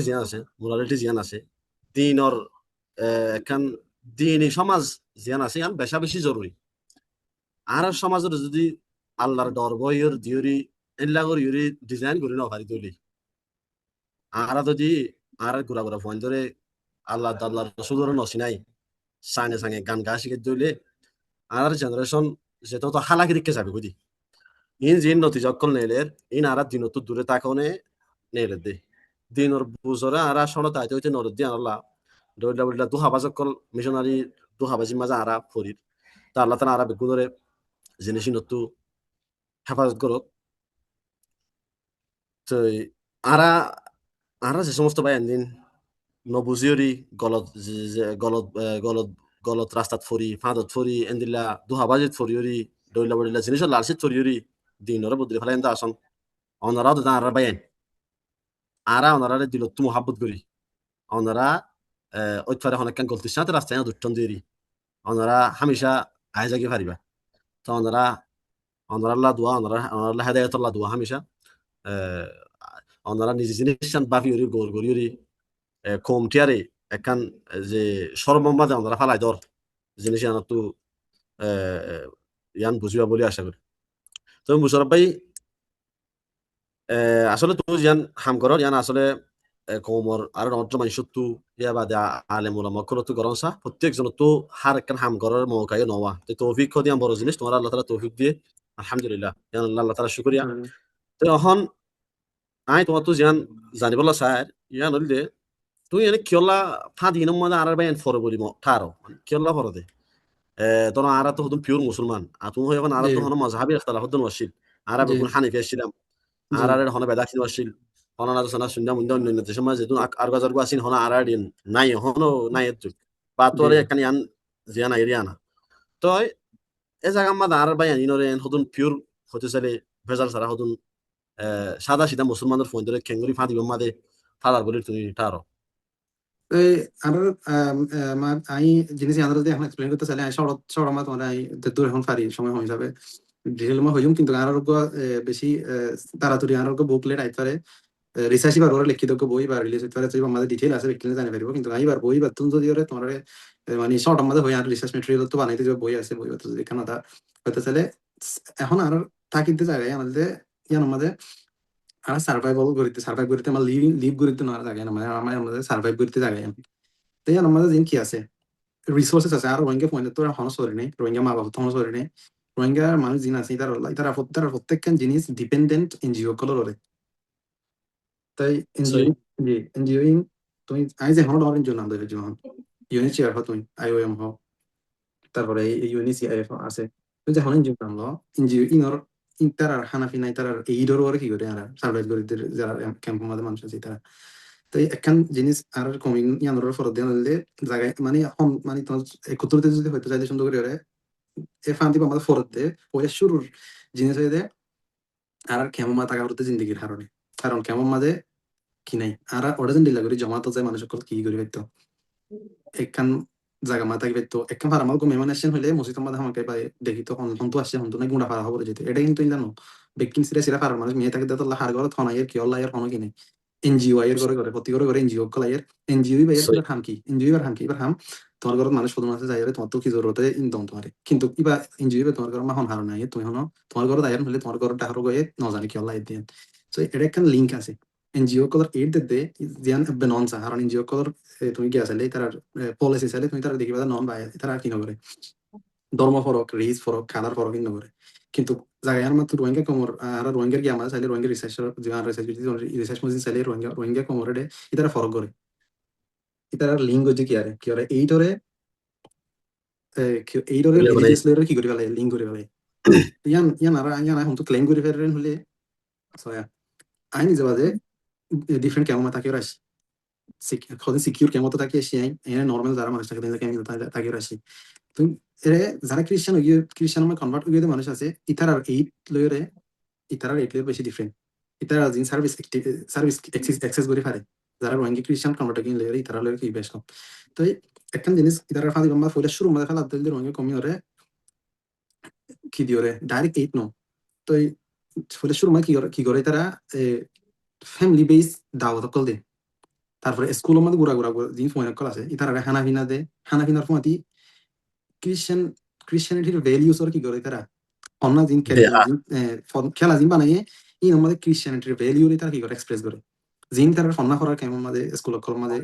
জিয়ান আছে দিনর এখন দিনই সমাজ জিয়ান আছে ইয়ান বেশা বেশি জরুরি আর সমাজের যদি আল্লাহর ডর বইয়ের দিওরি এনলাগর ইউরি ডিজাইন করি না পারি তুলি আর যদি আর ঘুরা ফোন ধরে আল্লাহ রসুলের নসিনাই সাঙে গান গা শিখে দিলে আর জেনারেশন যেটা তো হালাগিরিকে যাবে বুঝি ইন জিন নতিজা কল নেলের ইন আর দিনত দূরে তাকনে নেলে দে দিনর বুজরা আর সন তাইতে হইতে নর দি আল্লাহ দইলা দুহাবাজ কল মিশনারি দুহাবাজি মাজা আরা ফরির তা আল্লাহ তাআলা আরা বেগুনরে জিনিস নতু হেফাজত করো তো আরা যে সমস্ত ভাই দিন নবুজিয়রি গলত গলত গলত গলত রাস্তাত ফরি ফাঁদত ফরি এন্দিলা দুহাবাজিত ফরিয়রি দইলা বড়িলা জিনিস লালসিত ফরিয়রি দিনরে বুদ্রি ফেলা এন্দা আসন অনারা তো দাঁড়া বাইন আরা অনারা দিল তু মহাব্বত করি অনারা ঐতফারে অনেকখান গলতির সাথে রাস্তায় দুটন দেরি অনারা হামেশা আয়জাগি ফারিবা তো অনারা অনারাল্লাহ দোয়া অনারাল্লাহ হেদায়তুল্লাহ দোয়া হামেশা অনারা নিজে জিনিস বাফি ওরি গোল গড়ি কমটিয়ারে একখান যে সর্বম্বাদে অনারা ফালাই দর জিনিস আনা তো ইয়ান বুঝিবা বলে আশা করি তো মুশারফ ভাই আসলে তো ইয়ান হাম করর ইয়ান আসলে কমর আর অন্ত্র মানুষ তো ইয়া বাদে আলেম ওলামা কোনো তো গরম সা প্রত্যেকজন তো হার একখান হাম করার মৌকায় নওয়া তো তৌফিক দিয়াম বড় জিনিস তোমার আল্লাহ তাআলা তৌফিক দিয়ে আলহামদুলিল্লাহ ইয়ান আল্লাহ তাআলা শুকরিয়া তো এখন আই তোমার তো জিয়ান জানিবলা স্যার ইয়ান হইলে তুই এনে কিয়লা ফাঁদি নমা আর বাইন ফরে বলি ঠারো কিয়লা ফরে দে তখন আরা তো হদুন পিওর মুসলমান আর তুমি এখন আরা জি তো হন মাযহাবি ইখতিলাফ হদুন ওয়াসিল আরা জি বেগুন হানিফি ছিলাম জি আর আর হন বেদাখি ওয়াসিল হন না সানা শুননা মুন্ডা অন্য দেশ মাঝে তুন আর গাজার গো আসিন হন আর দিন নাই হন নাই এত বা জি তোরে একখানি আন জিয়ানা এরিয়ানা তো এ জায়গা মা আর বাইন ইনরে হদুন পিওর হতে চাইলে ভেজাল সারা হদুন সাদা সিধা মুসলমানের ফোন ধরে খেঙ্গুরি ফাঁদি মাদে ফাদার বলি তুমি তারো এই আর আই জিনিস আন্দাজ দিয়ে এখন এক্সপ্লেইন করতে চাইলে শর্ট শর্ট আমার তোমার আই দূর এখন ফারি সময় হয়ে যাবে ডিটেল মা হইম কিন্তু আর বেশি তাড়াতাড়ি আর বুকলেট আইতে পারে রিসার্চ বার ওরা লিখিত বই বা রিলিজ হতে পারে আমাদের ডিটেল আছে ব্যক্তি জানি পারিব কিন্তু আইবার বই বা তুমি যদি ওরে তোমার মানে শর্ট আমাদের হই আর রিসার্চ মেটেরিয়াল তো বানাইতে যে বই আছে বই তো যদি এখানে হতে চাইলে এখন আর থাকিতে জায়গায় আমাদের ইয়ান আমাদের আর সার্ভাইভ করতে আমার লিভ করতে না জায়গায় মানে আমাদের সার্ভাইভ করতে জায়গায় তো ইয়ান আমাদের দিন কি আছে রিসোর্সেস আছে আর রোহিঙ্গা পয়েন্ট তো হন সরি নেই রোহিঙ্গা মা বাবা তো হন সরি নেই রোহিঙ্গা মানুষ জিন আছে তারা প্রত্যেকখান জিনিস ডিপেন্ডেন্ট এনজিও গুলোর তাই এনজিও সহি জি এনজিও তুমি আই যে হন অরেঞ্জ নাম দেবে যখন ইউনিসিয়ার হ তুমি আইওএম হ তারপরে ইউনিসিআইএফ আছে তুমি যে হন এনজিও নাম ল এনজিও তার হানাফি নাই তার এইডর ওরা কি করে আর সার্ভাইভ করে যারা ক্যাম্পের মধ্যে মানুষ আছে তারা তো একখান জিনিস আর কমিং ইয়ানোর ফরত দেন হলে জায়গায় মানে মানে তোমার একত্রিত যদি হইতে চাইলে সুন্দর করে এ ফান্তি আমাদের ফরত দে পয়সা শুরুর জিনিস হয়ে দে আর কেমন মা টাকা করতে জিন্দগির কারণে কারণ কেমন মাঝে কি নাই আর ওটা যেন ডিলা করি জমা তো যায় মানুষ সকল কি করি পাইতো একখান জায়গা মা থাকি পাইতো একখান ফার্মাল কো মেহমান আসেন হইলে মসজিদের মধ্যে আমাকে পাই দেখি তো হন্তু আসছে হন্তু না গুঁড়া ফারা হবরে যেতে এটা কিন্তু জানো বেকিং সিরা সিরা ফারার মানুষ মেয়ে থাকে তো হার ঘর থনাইয়ের কি অল্লাইয়ের হনো কি নেই এনজিও আইয়ের ঘরে ঘরে প্রতি ঘরে ঘরে এনজিও কলাইয়ের এনজিও বাইয়ের সহি এবার হাম কি এনজিও এবার হাম কি এবার হাম তোমার ঘরত মানুষ শুধু আছে যাই তোমার তো কি জরুরতে ইনদম তোমার কিন্তু ইবা এনজিও তোমার ঘর মাহন হার নাই তুমি হনো তোমার ঘর আইয়ের হলে তোমার ঘর ডাহার গয়ে নজানি কি অল্লাই দিয়ে সো এটা একটা লিঙ্ক আছে এনজিও কলর এইড দে জিয়ান নন সা কারণ এনজিও কলর তুমি কি আসলে তার পলিসি চাইলে তুমি তারা দেখিবা নন বাই তারা কি নকরে ধর্ম ফরক রিস ফরক খানার ফরক কি নকরে কিন্তু জায়গায় মাত্র রোহিঙ্গা কমর আর রোহিঙ্গার কি আমার চাইলে রোহিঙ্গা রিসার্চ রিসার্চ মজিন চাইলে রোহিঙ্গা রোহিঙ্গা কমর রে ইতারা ফরক করে ইতারা লিঙ্গ যে কি আরে এইটরে এইটরে বলে মানে রিলিজিয়াস লেয়ারে কি করে ফেলে লিঙ্ক করে ফেলে ইয়ান ইয়ান আর ইয়ান এখন তো ক্লেম করে ফেলেন হলে সয়া আইনি যাবাদে ডিফারেন্ট কেমন থাকে রাশ কদিন সিকিউর কেমন থাকে এসে আইন এনে নর্মাল যারা মানুষ থাকে তাকে রাশি তুমি এরে যারা খ্রিস্টান আমার কনভার্ট হয়ে মানুষ আছে ইতার এইট লয়রে ইতারার এইট লয়ের বেশি ডিফারেন্ট ইতারা জিন সার্ভিস অ্যাক্সেস করে পারে যারা রোহিঙ্গি খ্রিস্টান কনভার্ট কিন লয়রে ইতারা লয়ের কি বেশ কম তো একখান জিনিস ইতারা ফাঁদি লম্বা ফুলের শুরু মধ্যে ফেলা দিলে রোহিঙ্গা কমি ওরে কি দিওরে ডাইরেক্ট এইট নো তো ফুলের শুরু মধ্যে কি করে তারা ফ্যামিলি বেস দাওয়াত কল দে তারপরে স্কুলের মধ্যে গুড়া গুড়া জিনিস মনে কল আছে ইতারা হানাফিনা দে হানাফিনার ফমাতি ক্রিশ্চিয়ান ক্রিশ্চিয়ানিটির ভ্যালিউস ওর কি করে তারা অন্য জিন দেহা খেলা জিন বানাইয়ে ই আমাদের ক্রিশ্চিয়ানিটির ভ্যালিউ তারা কি করে এক্সপ্রেস করে জিন তারা ফন্না করার কেমন মাঝে স্কুল কল মাঝে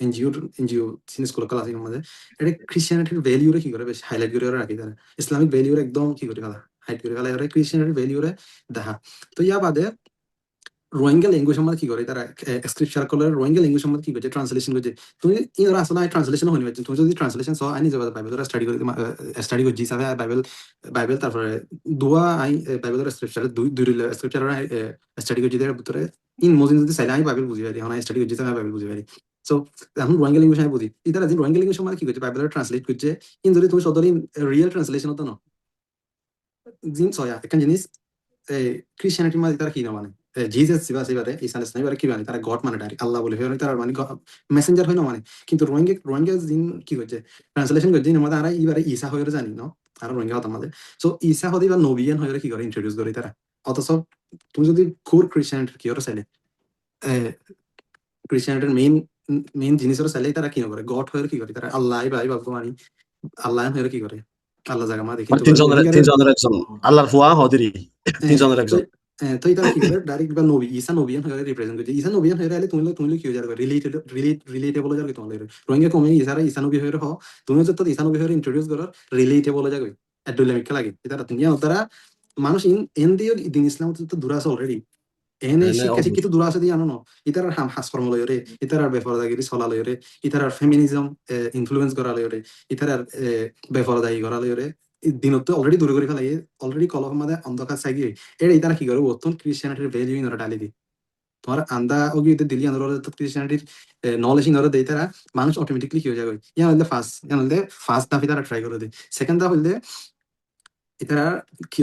এনজিও সিন স্কুল কল আছে মাঝে এটা ক্রিশ্চিয়ানিটির ভ্যালিউ কি করে বেশ হাইলাইট করে রাখি তারা ইসলামিক ভ্যালিউ একদম কি করে ফেলা হাইট করে ফেলা এরা ক্রিশ্চিয়ানিটির ভ্যালিউ দেখা তো ইয়া বাদে রোহিঙ্গা ল্যাঙ্গুয়েজ আমার কি করে তারা স্ক্রিপচার করলে রোহিঙ্গা ল্যাঙ্গুয়েজ আমার কি করছে ট্রান্সলেশন করছে তুমি ইনরা আসলে ট্রান্সলেশন হনি পারছো তুমি যদি ট্রান্সলেশন সহ আইনি যাবে বাইবেল স্টাডি করে স্টাডি করছি সাথে বাইবেল বাইবেল তারপরে দুয়া আই বাইবেলের স্ক্রিপচার দুই দুই স্ক্রিপচার স্টাডি করছি তার ভিতরে ইন মজিন যদি চাইলে আমি বাইবেল বুঝি পারি হ্যাঁ স্টাডি করছি আমি বাইবেল বুঝি পারি সো এখন রোহিঙ্গা ল্যাঙ্গুয়েজ আমি বুঝি ইতারা যে রোহিঙ্গা ল্যাঙ্গুয়েজ মানে কি করছে বাইবেল ট্রান্সলেট করছে কিন্তু যদি তুমি সদরি রিয়েল ট্রান্সলেশন হতো না জিন সয়া একটা জিনিস ক্রিশ্চিয়ানিটির মাঝে তারা কি না মানে জিজাস সিবা সিবারে ঈসা আলাইহিস সালাম এবারে কি মানে তারা গড মানে ডাইরেক্ট আল্লাহ বলে হয় তারা মানে মেসেঞ্জার হয় না মানে কিন্তু রোহিঙ্গা রোহিঙ্গা জিন কি করছে ট্রান্সলেশন করছে আমাদের আর এবারে ঈসা হয়ে জানি না আর রোহিঙ্গা হতাম আমাদের সো ঈসা হতে বা নবিয়ান হয়ে কি করে ইন্ট্রোডিউস করে তারা অথচ তুমি যদি খুর ক্রিশ্চিয়ানিটির কি ওরা চাইলে ক্রিশ্চিয়ানিটির মেইন মেইন জিনিসের চাইলে তারা কি করে গড হয়ে কি করে তারা আল্লাহ ভাই বাবু মানে আল্লাহ হয়ে কি করে আল্লাহ জায়গা মা দেখি মানে তো রোহিঙ্গার তিনজনের একজন আল্লাহর ফুয়া হদিরি তিনজনের তো একজন। তো তারা কি করে ডাইরেক্ট বা নবী ঈসা নবিয়ান হয়ে রিপ্রেজেন্ট করছে ঈসা নবিয়ান হয়ে আলে তুমি তুমি কি হয়ে যাবে রিলেটেবল যাবে তোমাদের রোহিঙ্গা কমে ঈসারা ঈসা নবী হয়ে হ তুমি যত ঈসা নবী হয়ে ইন্ট্রোডিউস করো রিলেটেবল যাবে এডুলামিক লাগে তারা তুমি তারা মানুষ এন দিয়ে দিন ইসলাম তো দূর আছে অলরেডি এনে শিক্ষা শিক্ষিত দূর আছে দিয়ে আনো না ইতার হাসকর্ম লয়রে ইতার বেফরদাগিরি চলা লয়রে ইতার ফেমিনিজম ইনফ্লুয়েন্স করা লয়রে ইতার বেফরদাগি করা লয়রে দিনত অলরেডি দূরে করে ফেলাই অলরেডি কলহ মাদে অন্ধকার চাই গিয়ে এটা ইতারা কি করে বর্তন ক্রিশ্চিয়ানিটির ভ্যালু ইনরা ডালি দি তোমার আন্দা ওগিতে দিলি আন্দোলন ক্রিশ্চিয়ানিটির নলেজ ইনরা দেই তারা মানুষ অটোমেটিকলি কি হয়ে যাবে ইয়ান হলে ফার্স্ট দাফি তারা ট্রাই করে দেয় সেকেন্ড দাফ হইলে এটা কি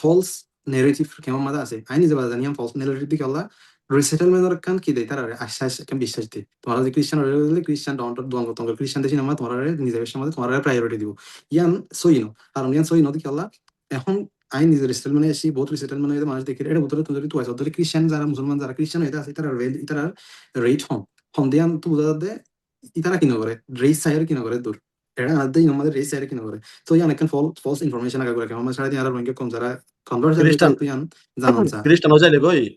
ফলস নেরেটিভ কেমন মাঝে আছে আই নিজে বাজার জানি ফলস নেরেটিভ দিকে আল্লাহ রিসেটেলমেন্টের কান কি দেয় তারা আশ্বাস কেন বিশ্বাস দিই তোমার যদি খ্রিস্টান হলে খ্রিস্টান ডন্ট দঙ্গ তঙ্গ খ্রিস্টান দেশি নামা তোমার নিজের সমাজে তোমার প্রায়োরিটি দিব ইয়ান সই নো কারণ ইয়ান সই নো দিকে আল্লাহ এখন আই নিজের রিসেটেলমেন্টে এসি বহুত রিসেটেলমেন্ট হয়ে মানুষ দেখি এটা ভিতরে তুমি যদি তুই ধরে খ্রিস্টান যারা মুসলমান যারা খ্রিস্টান হয়ে আছে তারা ইতারা রেট হম হম দিয়ান তো বোঝা যাবে ইতারা কিনা করে রেস সাইয়ার কিনা করে দূর এটা আদে আমাদের রেস সাইয়ার কিনা করে তো ইয়ান একটা ফলস ইনফরমেশন আগা করে কেমন সারা দিন আর রঙে কম যারা কনভার্ট যারা খ্রিস্টান তুই ইয়ান জানান চা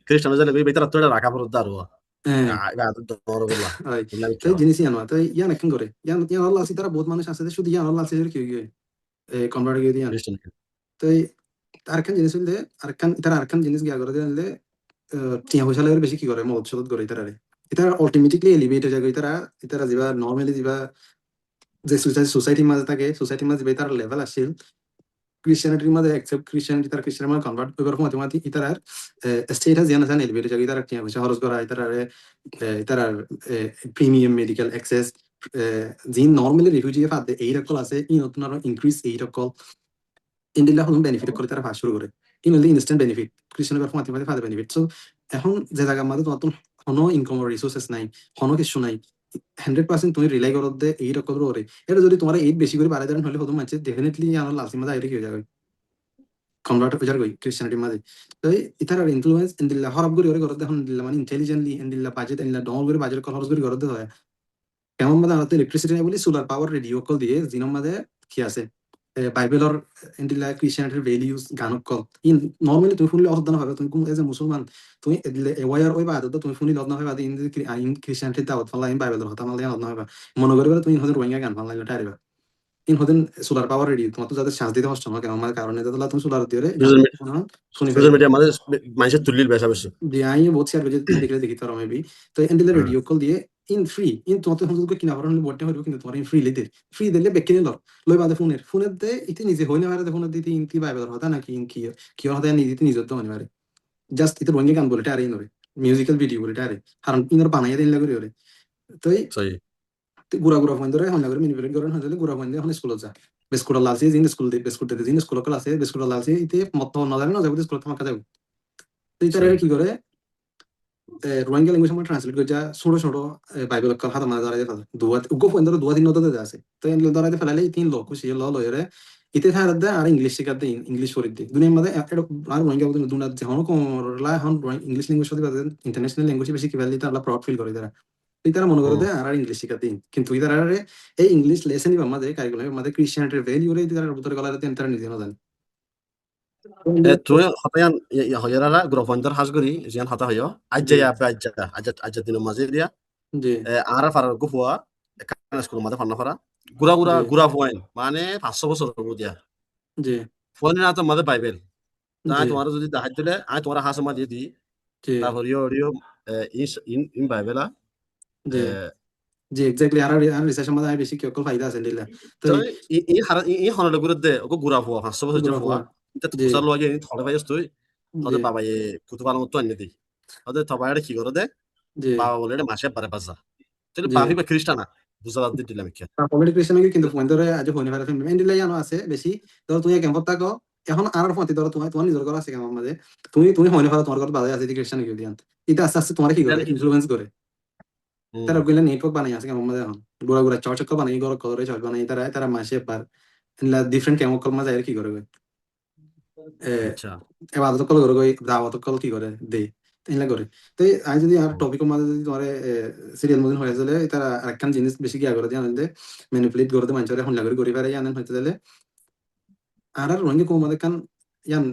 খ্রিস্টান যাইলে কই বেতার তো রাখা পড়ত দারো হ্যাঁ দর বলা হয় বুঝলা তাই বিখ্যাত জিনিস ইয়ান তাই ইয়ান একটা করে ইয়ান ইয়ান আল্লাহ আছে তারা বহুত মানুষ আছে যে শুধু ইয়ান আল্লাহ আছে কি গিয়ে কনভার্ট গিয়ে ইয়ান খ্রিস্টান তাই আরেকখান জিনিস হইলে আরেকখান তারা আরেকখান জিনিস গিয়া করে দিলে টিয়া পয়সা লাগে বেশি কি করে মদত সদত করে তারা এটা অল্টিমেটলি এলিভেট হয়ে যাবে তারা তারা যাবা নর্মালি যাবা যে সোসাইটির মাঝে থাকে সোসাইটির মাঝে তার লেভেল আসছিল ক্রিশ্চিয়ানিটির মাঝে অ্যাকসেপ্ট ক্রিশ্চিয়ানিটি তার খ্রিস্টানের মাঝে কনভার্ট করবার সময় তোমার ইতার স্টেটাস জানা জানে এলিভেট হয়ে যাবে তারা টিয়া পয়সা খরচ করা তার প্রিমিয়াম মেডিকেল অ্যাক্সেস যিনি নর্মালি রিফিউজি ফাদে এই রকম আছে ই নতুন আরো ইনক্রিজ এই রকম ইন্ডিয়া হল বেনিফিট করে তারা ভাগ শুরু করে ইন হলে ইনস্ট্যান্ট বেনিফিট ক্রিশ্চিয়ান ব্যাপার মাঝে মাঝে ফাদে বেনিফিট সো এখন যে জায়গার মাঝে তোমার কোনো ইনকাম রিসোর্সেস নাই কোনো কিছু নাই 100% তুমি রিলাই করো দে এই রকম ওরে এটা যদি তোমার এইট বেশি করে বাড়াই দেন হলে হতো মানছে ডেফিনেটলি আমার লাসি মাঝে আইরে কি হয়ে যাবে কনভার্ট হয়ে যাবে ক্রিশ্চিয়ানিটির মাঝে তো ইতার ইনফ্লুয়েন্স ইন্দিল্লা হরব করে ওরে করতে দেখুন দিল্লা মানে ইন্টেলিজেন্টলি ইন্দিল্লা বাজেট ইন্দিল্লা ডল করে বাজেট খরচ করে করতে হয় কেমন মানে আমাদের ইলেকট্রিসিটি নাই বলি সোলার পাওয়ার রেডিও কল দিয়ে জিনোর মাঝে কি আছে বাইবেলর ইন্দিল্লা ক্রিশ্চিয়ানিটির ভ্যালিউস গানক কল ইন নর্মালি তুমি শুনলে অর্ধ না হবে তুমি কোন এজ এ মুসলমান তুমি এওয়ার ওই বাদ তুমি শুনি লদ না হবে ইন ইন ক্রিশ্চিয়ানিটির দাওয়াত ফালা ইন বাইবেলর হতা মালে লদ না হবে মনে করবে তুমি হদের রোহিঙ্গা গান ফালা এটা আরিবা ইন হদেন সোলার পাওয়ার রেডিও তোমার তো যাদের শ্বাস দিতে কষ্ট না কেমন আমার কারণে যাতে তুমি সোলার দিয়ে গান শুনি সোশ্যাল ফেলবে মিডিয়া মানে মানুষের তুলির বেশা বেশি যে আমি বলছি আর যে তুমি দেখলে দেখি তার মেবি তো এন্ডিলে রেডিও কল দিয়ে ইন ফ্রি ইন তোমার তো সংযোগ কিনা হরণ বটে হইব কিন্তু তোমার ইন ফ্রি লিতে ফ্রি দিলে বেকে নিল লই বাদে ফোনের দে ইতি নিজে হইলে পারে ফোনের দিতে ইনতি বাইবেল হতা নাকি ইন কি কি হতা নিজে নিজে তো মনে পারে জাস্ট ইতে রঙে গান বলে আরে ইনরে মিউজিক্যাল ভিডিও বলে আরে কারণ ইনর বানাইয়া দিন লাগে ওরে তো সহি গুড়া গুড়া ফোন ধরে হন্যা করে মিনিপুলেট করেন হলে গুড়া ফোন দিয়ে এখন স্কুলে যা বিস্কুট লালছে জিন স্কুল দিয়ে বিস্কুট দিতে জিন স্কুল ক্লাসে বিস্কুট লালছে ইতে মত না জানে না যাবে স্কুল তোমাকে যাবে তো ইতারে কি করে রোহিঙ্গা ল্যাঙ্গুয়েজ আমরা ট্রান্সলেট করে যা ছোট ছোট বাইবেল কাল হাতে মাঝে দাঁড়াইতে ফেলে দুয়া উগ্র ফোন ধরে দুয়া তিন নদতে আছে তো এগুলো দাঁড়াইতে ফেলালে তিন লোক খুশি লয়ে ইতে থাকার দে আর ইংলিশ শেখার দে ইংলিশ করে দি দুনিয়ার মধ্যে আর রোহিঙ্গা বলতে দুনিয়া যেমন কোমরলা এখন ইংলিশ ল্যাঙ্গুয়েজ সাথে বাদে ইন্টারন্যাশনাল ল্যাঙ্গুয়েজ বেশি কি ফেললি তারা প্রাউড ফিল করে তারা এই তারা মনে করে দে আর ইংলিশ শেখার দিন কিন্তু ইতারা এই ইংলিশ লেসনই আমাদের কারিকুলামের মধ্যে ক্রিশ্চিয়ানিটির ভ্যালু রে তারা ভিতরে গলার তারা নিজে না জানে তুই হতায়ান হইয়ারা গ্রফন্দর হাজগরি জিয়ান হতা হইয় আজ্জা আপে আজ্জা দিনের মাঝে দিয়া জি আর ফারার গুফুয়া কানা স্কুল মাঝে ফান্না ফারা গুড়া গুড়া জি গুড়া ফয়েন মানে 500 বছর হবো দিয়া জি ফয়েনের হাতে মাঝে বাইবেল তাই জি তোমার যদি দেখাই দিলে আমি তোমার হাসে মাঝে দিই জি তারপর ইয়ো ইন বাইবেলা জি জি এক্স্যাক্টলি আর রিসার্চের মধ্যে বেশি কি অকল ফায়দা আছে দিলা তো তো ই হনলে গুরুদে ওকে গুড়া ফুয়া 500 বছর গুড়া ফুয়া ফুয়া এটা তো জি কুসার লগে থড়ে ভাইস তুই জি তাদের বাবা কুতুব আলম তো আনি দিই তাদের তবাইড়ে কি করে দে জি বাবা বলে এটা মাসে পারে পাঁচা তো তাহলে জি বাফি বা খ্রিস্টানা বুঝা বাদ দিলাম কি কমেডি ক্রিশ্চিয়ান কিন্তু ফোন ধরে আজ হইনি পারে ফ্যামিলি এন্ড লাইনো আছে বেশি ধরো তুমি ক্যাম্পত থাকো এখন আর ফোন ধরো তোমার তোমার নিজের ঘর আছে কেমন মাঝে তুমি তুমি হইনি পারো তোমার ঘর বাজারে আছে ক্রিশ্চিয়ান কি দিয়ান এটা আস্তে আস্তে তোমার কি করে ইনফ্লুয়েন্স করে হুম তারা গেলে নেটওয়ার্ক বানাই আছে কেমন মাঝে এখন গোড়া গোড়া চর্চক বানাই গড় কলরে চর্চ বানাই তারা তারা মাসে বার ডিফারেন্ট কেমন মাঝে আর কি করে আচ্ছা এবাদত কল করে গই দাওয়াত কল কি করে দেই এইলা করে তো আমি যদি আর টপিকের মাঝে যদি তোমার সিরিয়াল মধ্যে হয়ে গেলে তারা আরেকখান জিনিস বেশি গিয়া করে দিয়ে আনলে ম্যানিপুলেট করে দিয়ে মানুষের এখন লাগরি করি পারে আনেন হইতে দিলে আর রঙে কম আমাদের কান ইয়ান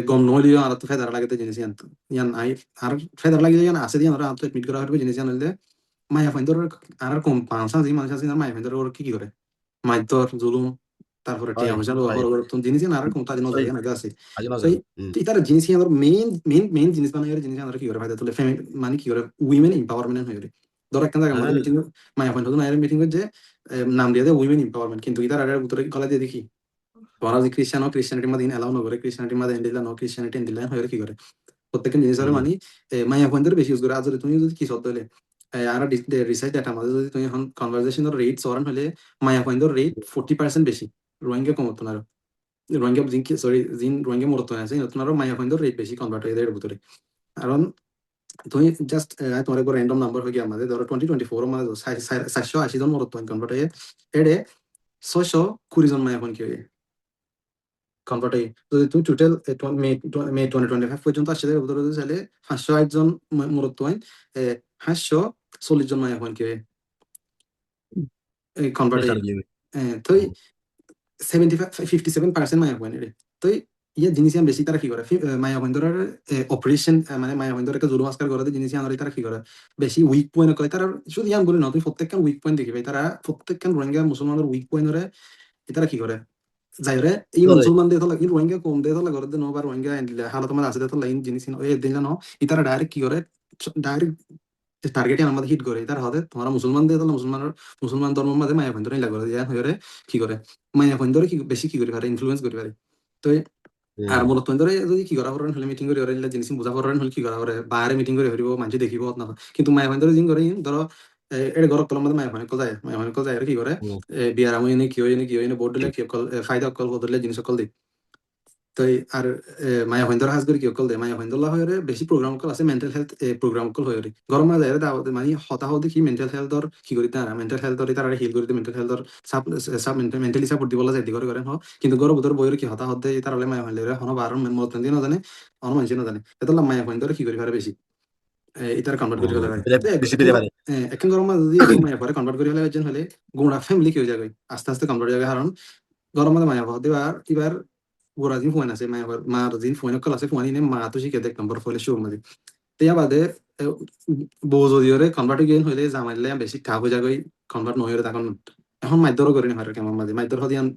গম নহলিও আর তো ফেদার লাগে জিনিস ইয়ান ইয়ান আই আর ফেদার লাগে ইয়ান আছে দিয়ে আমরা তো এডমিট করা হবে জিনিস ইয়ান হইলে মায়া ফাইন্দর আর কম পাঁচ আছে মানুষ আছে মায়া ফাইন্দর ওর কি করে মাইদর জুলুম তারপরে টিয়া হয় পয়সা হয় বড় বড় জিনিস ইয়ান আর কম তাদের নজর সহি ইয়ান আছে আজি তো নজর এটার জিনিস ইয়ান মেইন জিনিস বানাই জিনিস ইয়ান কি করে ফায়দা তুলে ফ্যামিলি মানে কি করে উইমেন এম্পাওয়ারমেন্ট হয়ে ধর একটা জায়গা আমাদের হ্যাঁ মিটিং মায়া ফাইন্দর মিটিং করছে নাম দিয়ে দেয় উইমেন এম্পাওয়ারমেন্ট কিন্তু ইতার আর ভিতরে গলা দিয়ে দেখি তোমরা যদি খ্রিস্টান ক্রিশ্চিয়ানিটির মধ্যে এলাও না করে ক্রিশ্চিয়ানিটির মধ্যে এন্ডিলা ন ক্রিশ্চিয়ানিটি এন্ডিলা হয়ে কি করে প্রত্যেকটা জিনিস ধরে মানি মাইয়া পয়েন্টের বেশি ইউজ করে আজ তুমি যদি কি সত্য হলে আর রিসার্চ ডাটা আমাদের যদি তুমি এখন কনভারসেশনের রেট সরান হলে মাইয়া পয়েন্টের রেট 40% বেশি রোহিঙ্গা কমতো না রোহিঙ্গা জিন সরি জিন রোহিঙ্গা মরতো আছে নতুন আরো মাইয়া পয়েন্টের রেট বেশি কনভার্ট হয়ে যায় এর ভিতরে কারণ তুমি জাস্ট তোমার একবার র্যান্ডম নাম্বার হয়ে গিয়ে আমাদের ধরো 2024 আমাদের 780 জন মরতো কনভার্ট হয়ে এডে 620 জন মাইয়া পয়েন্ট কি হয়ে কনভার্ট হয়ে যদি তুমি টোটাল মে 2025 পর্যন্ত আসছে ভিতরে যদি চাইলে 508 জন মূলত হয় 540 জন মায়া পয়েন্ট কি কনভার্ট হয়ে প্রেসার দিয়ে তো 57% মায়া পয়েন্ট তো ইয়ে জিনিস আমি বেশি তারা কি করে মায়া পয়েন্টর অপারেশন মানে মায়া পয়েন্টর একটা জোর মাস্কার করে জিনিস আমরা তারা কি করে বেশি উইক পয়েন্ট করে তারা শুধু ইয়ান বলি না তুমি প্রত্যেকটা উইক পয়েন্ট দেখিবে তারা প্রত্যেকটা রোহিঙ্গা মুসলমানের উইক পয়েন্ট তারা কি করে যাইরে এই ধরে মুসলমান দিয়ে থাকলে রোহিঙ্গা কম দিয়ে থাকলে ঘরে নো বা রোহিঙ্গা হালত মানে আছে থাকলে এই জিনিস এই দিন না ইতারা ডাইরেক্ট কি করে ডাইরেক্ট টার্গেটে আমাদের হিট করে তার হতে তোমরা মুসলমান দিয়ে তাহলে মুসলমান ধর্মের মাঝে মায়া ফেন্দরে লাগবে ইয়া হয়ে কি করে মায়া ফেন্দরে কি বেশি কি করে পারে ইনফ্লুয়েন্স করে পারে তো আর মূলত ধরে যদি কি করা করেন হলে মিটিং করে হলে জিনিস বুঝা করেন হলে কি করা করে বাইরে মিটিং করে হরিব মানুষ দেখিব না কিন্তু মায়া ফেন্দরে জিন করে ধরো এটা ঘর কলম মধ্যে মায়া ফাইন কল যায় আর কি করে বিয়ার আমি এনে কি হয় বোর্ড দিলে কি কল ফায়দা কল বদলে জিনিস কল দিই তো আর মায়া ভাইন্দর হাজ করে কি কল দে মায়া ভাইন্দর হয়ে বেশি প্রোগ্রাম কল আছে মেন্টাল হেলথ প্রোগ্রাম কল হয়ে গরম মাঝে দাওয়াত মানে হতাহ দেখি মেন্টাল হেলথর কি করি তারা মেন্টাল হেলথর তারা হিল করি মেন্টাল হেলথর সাব সাব মেন্টালি সাপোর্ট দিবলা যাই করে করেন কিন্তু গরম ভিতর বইয়ের কি হতাহ দে তারা হলে মায়া ভাইলে হন বার মত দিয়ে না জানে অন মানুষ না জানে এটা মায়া ভাইন্দর কি করি পারে বেশি এটার কনভার্ট করে ফেলা হয় বেশি পেতে পারে এখন গরম মাঝে যদি একদম মায়া পরে কনভার্ট করে ফেলা হলে গোড়া ফ্যামিলি কি হয়ে যাবে আস্তে আস্তে কনভার্ট হয়ে যাবে কারণ গরম মাঝে মায়া ভাব এবার এবার Burazin fuan ase marazin fuan kala se fuan ine ma to shi kedek number fole show madi teya bade bozo diore convert gen হইলে জামাইলে বেশি কাব জায়গায় কনভার্ট নয় তখন এখন মাইদর করে নি হারে কেমন মাঝে মাইদর হদিয়ান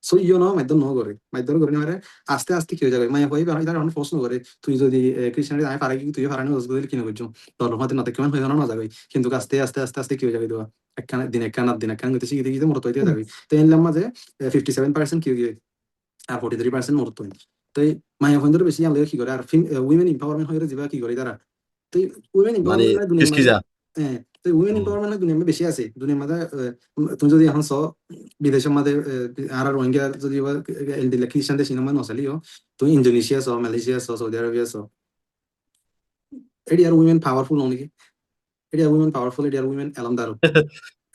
সো ইয়ো না মাইদর ন করে মাইদর করে নি হারে আস্তে আস্তে কি হয়ে যাবে মাইয়া কই আর এখন প্রশ্ন করে তুই যদি কৃষ্ণারে আমি পারে কি তুই পারানি ওস গদিল কিনে করছো তোর মতে না কেমন হয়ে না যাবে কিন্তু আস্তে আস্তে আস্তে আস্তে কি হয়ে যাবে দেওয়া একখান দিন একখান গতি শিখে গিয়ে মতো হইতে যাবে তো এনলাম মাঝে 57% কি হয়ে আর 43% মরতো তো এই মায়া ফোন বেশি আনলে কি করে আর উইমেন এম্পাওয়ারমেন্ট হয়ে যাবে কি করে তারা তো উইমেন মানে এম্পাওয়ারমেন্ট দুনিয়ার কিসকি মাঝে যা হ্যাঁ তো উইমেন এম্পাওয়ারমেন্ট দুনিয়ার মধ্যে বেশি আছে দুনিয়ার মধ্যে তুমি যদি এখন বিদেশের মধ্যে আর রোহিঙ্গা যদি খ্রিস্টান দেশ সিনেমা নচালিও তুমি ইন্দোনেশিয়া মালয়েশিয়া সৌদি আরবিয়া এটি আর উইমেন পাওয়ারফুল নাকি এটি আর উইমেন পাওয়ারফুল এটি আর উইমেন এলামদারো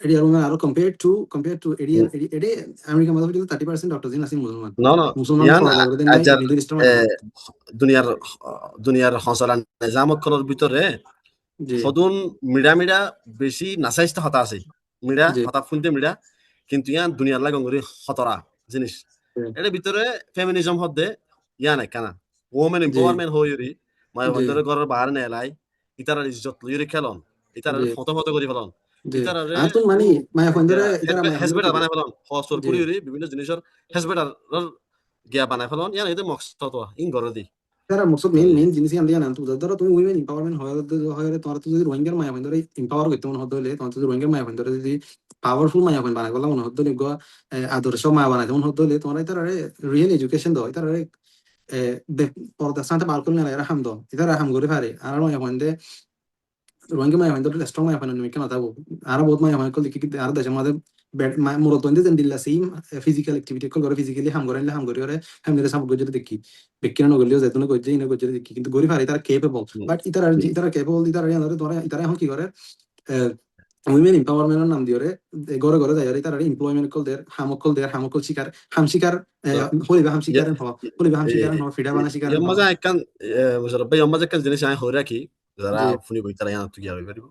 এটি আর উইমেন আরো কম্পেয়ার টু এটি এটি আমেরিকার মধ্যে 30% ডক্টর জিন আছে মুসলমান no no মুসলমান ইয়ান ফলো করে দেন নাই আজার মিডল ইস্টার মানে দুনিয়ার দুনিয়ার হসলা নিজামতখনৰ ভিতরে জি সদুন মিডা মিডা বেশি নাচাইতে হতা আছে মিডা জি হতা ফুনতে মিডা কিন্তু ইয়ান দুনিয়ার লাগে গঙ্গরি খতরা জিনিস এর ভিতরে ফেমিনিজম হদ্দে ইয়ান কানা ওমেন জি এম্পাওয়ারমেন্ট হইরি মায় জি হন্দরে ঘরের বাহার নেলাই ইতারার ইজ্জত লইরি খেলন ইতারার জি ফটো ফটো করি ফেলন জি ইতারারে আর তুই মানে মায়া ফোনদরে ইতারা মায়া ফোনদরে কি হেসবেটার বানাই ফেলন হসর জি পুরি বিভিন্ন জিনিসের হেসবেটার গিয়া বানাই ফেলন ইয়ান এতে মকসদ ইন ঘর দি তারা মকসদ তো মেইন জিনিস আমি দিয়া না তুই ধরো তুমি উইমেন এম্পাওয়ারমেন্ট হয় তোমার তো যদি রোহিঙ্গার মায়া ফোনদরে এম্পাওয়ার করতে মনে হতে হলে তোমার যদি রোহিঙ্গার মায়া ফোনদরে যদি পাওয়ারফুল মায়া ফোন বানাই বলা মনে হতে হলে আদর্শ মায়া বানাই মনে হতে হলে তোমার ইতারা রিয়েল এডুকেশন দাও ইতারা পর্দা সান্টা বার করলে এরা হাম দাও ইতারা হাম করে পারে আর মায়া ফোন রোহিঙ্গা মায়া হইন স্ট্রং মায়া হইন কেন থাকবো আর বহুত মায়া হইন কল দেখি আর দেশের মাঝে মূলত যেন দিল্লা সেম ফিজিক্যাল অ্যাক্টিভিটি কল করে ফিজিক্যালি হাম করে ওরে ফ্যামিলির সাপোর্ট করে দেখি বিক্রি না করলেও যেত না করছে ইনা করছে দেখি কিন্তু গরিব আর তারা কেপেবল বাট ইতারা কেপেবল ইতারা এখন কি করে উইমেন এম্পাওয়ারমেন্টের নাম দিয়ে ঘরে ঘরে যাই তারা এমপ্লয়মেন্ট কল দের হামকল শিকার হাম শিকার হলিবা হাম শিকারেন হওয়া হলিবা হাম শিকারেন হওয়া ফিডা বানা শিকারেন Yang হওয়া maza kan musharraf yang maza kan jenis yang hore ki জি যারা ফুনি বই তারা ইয়ান তুই যাবে পারিব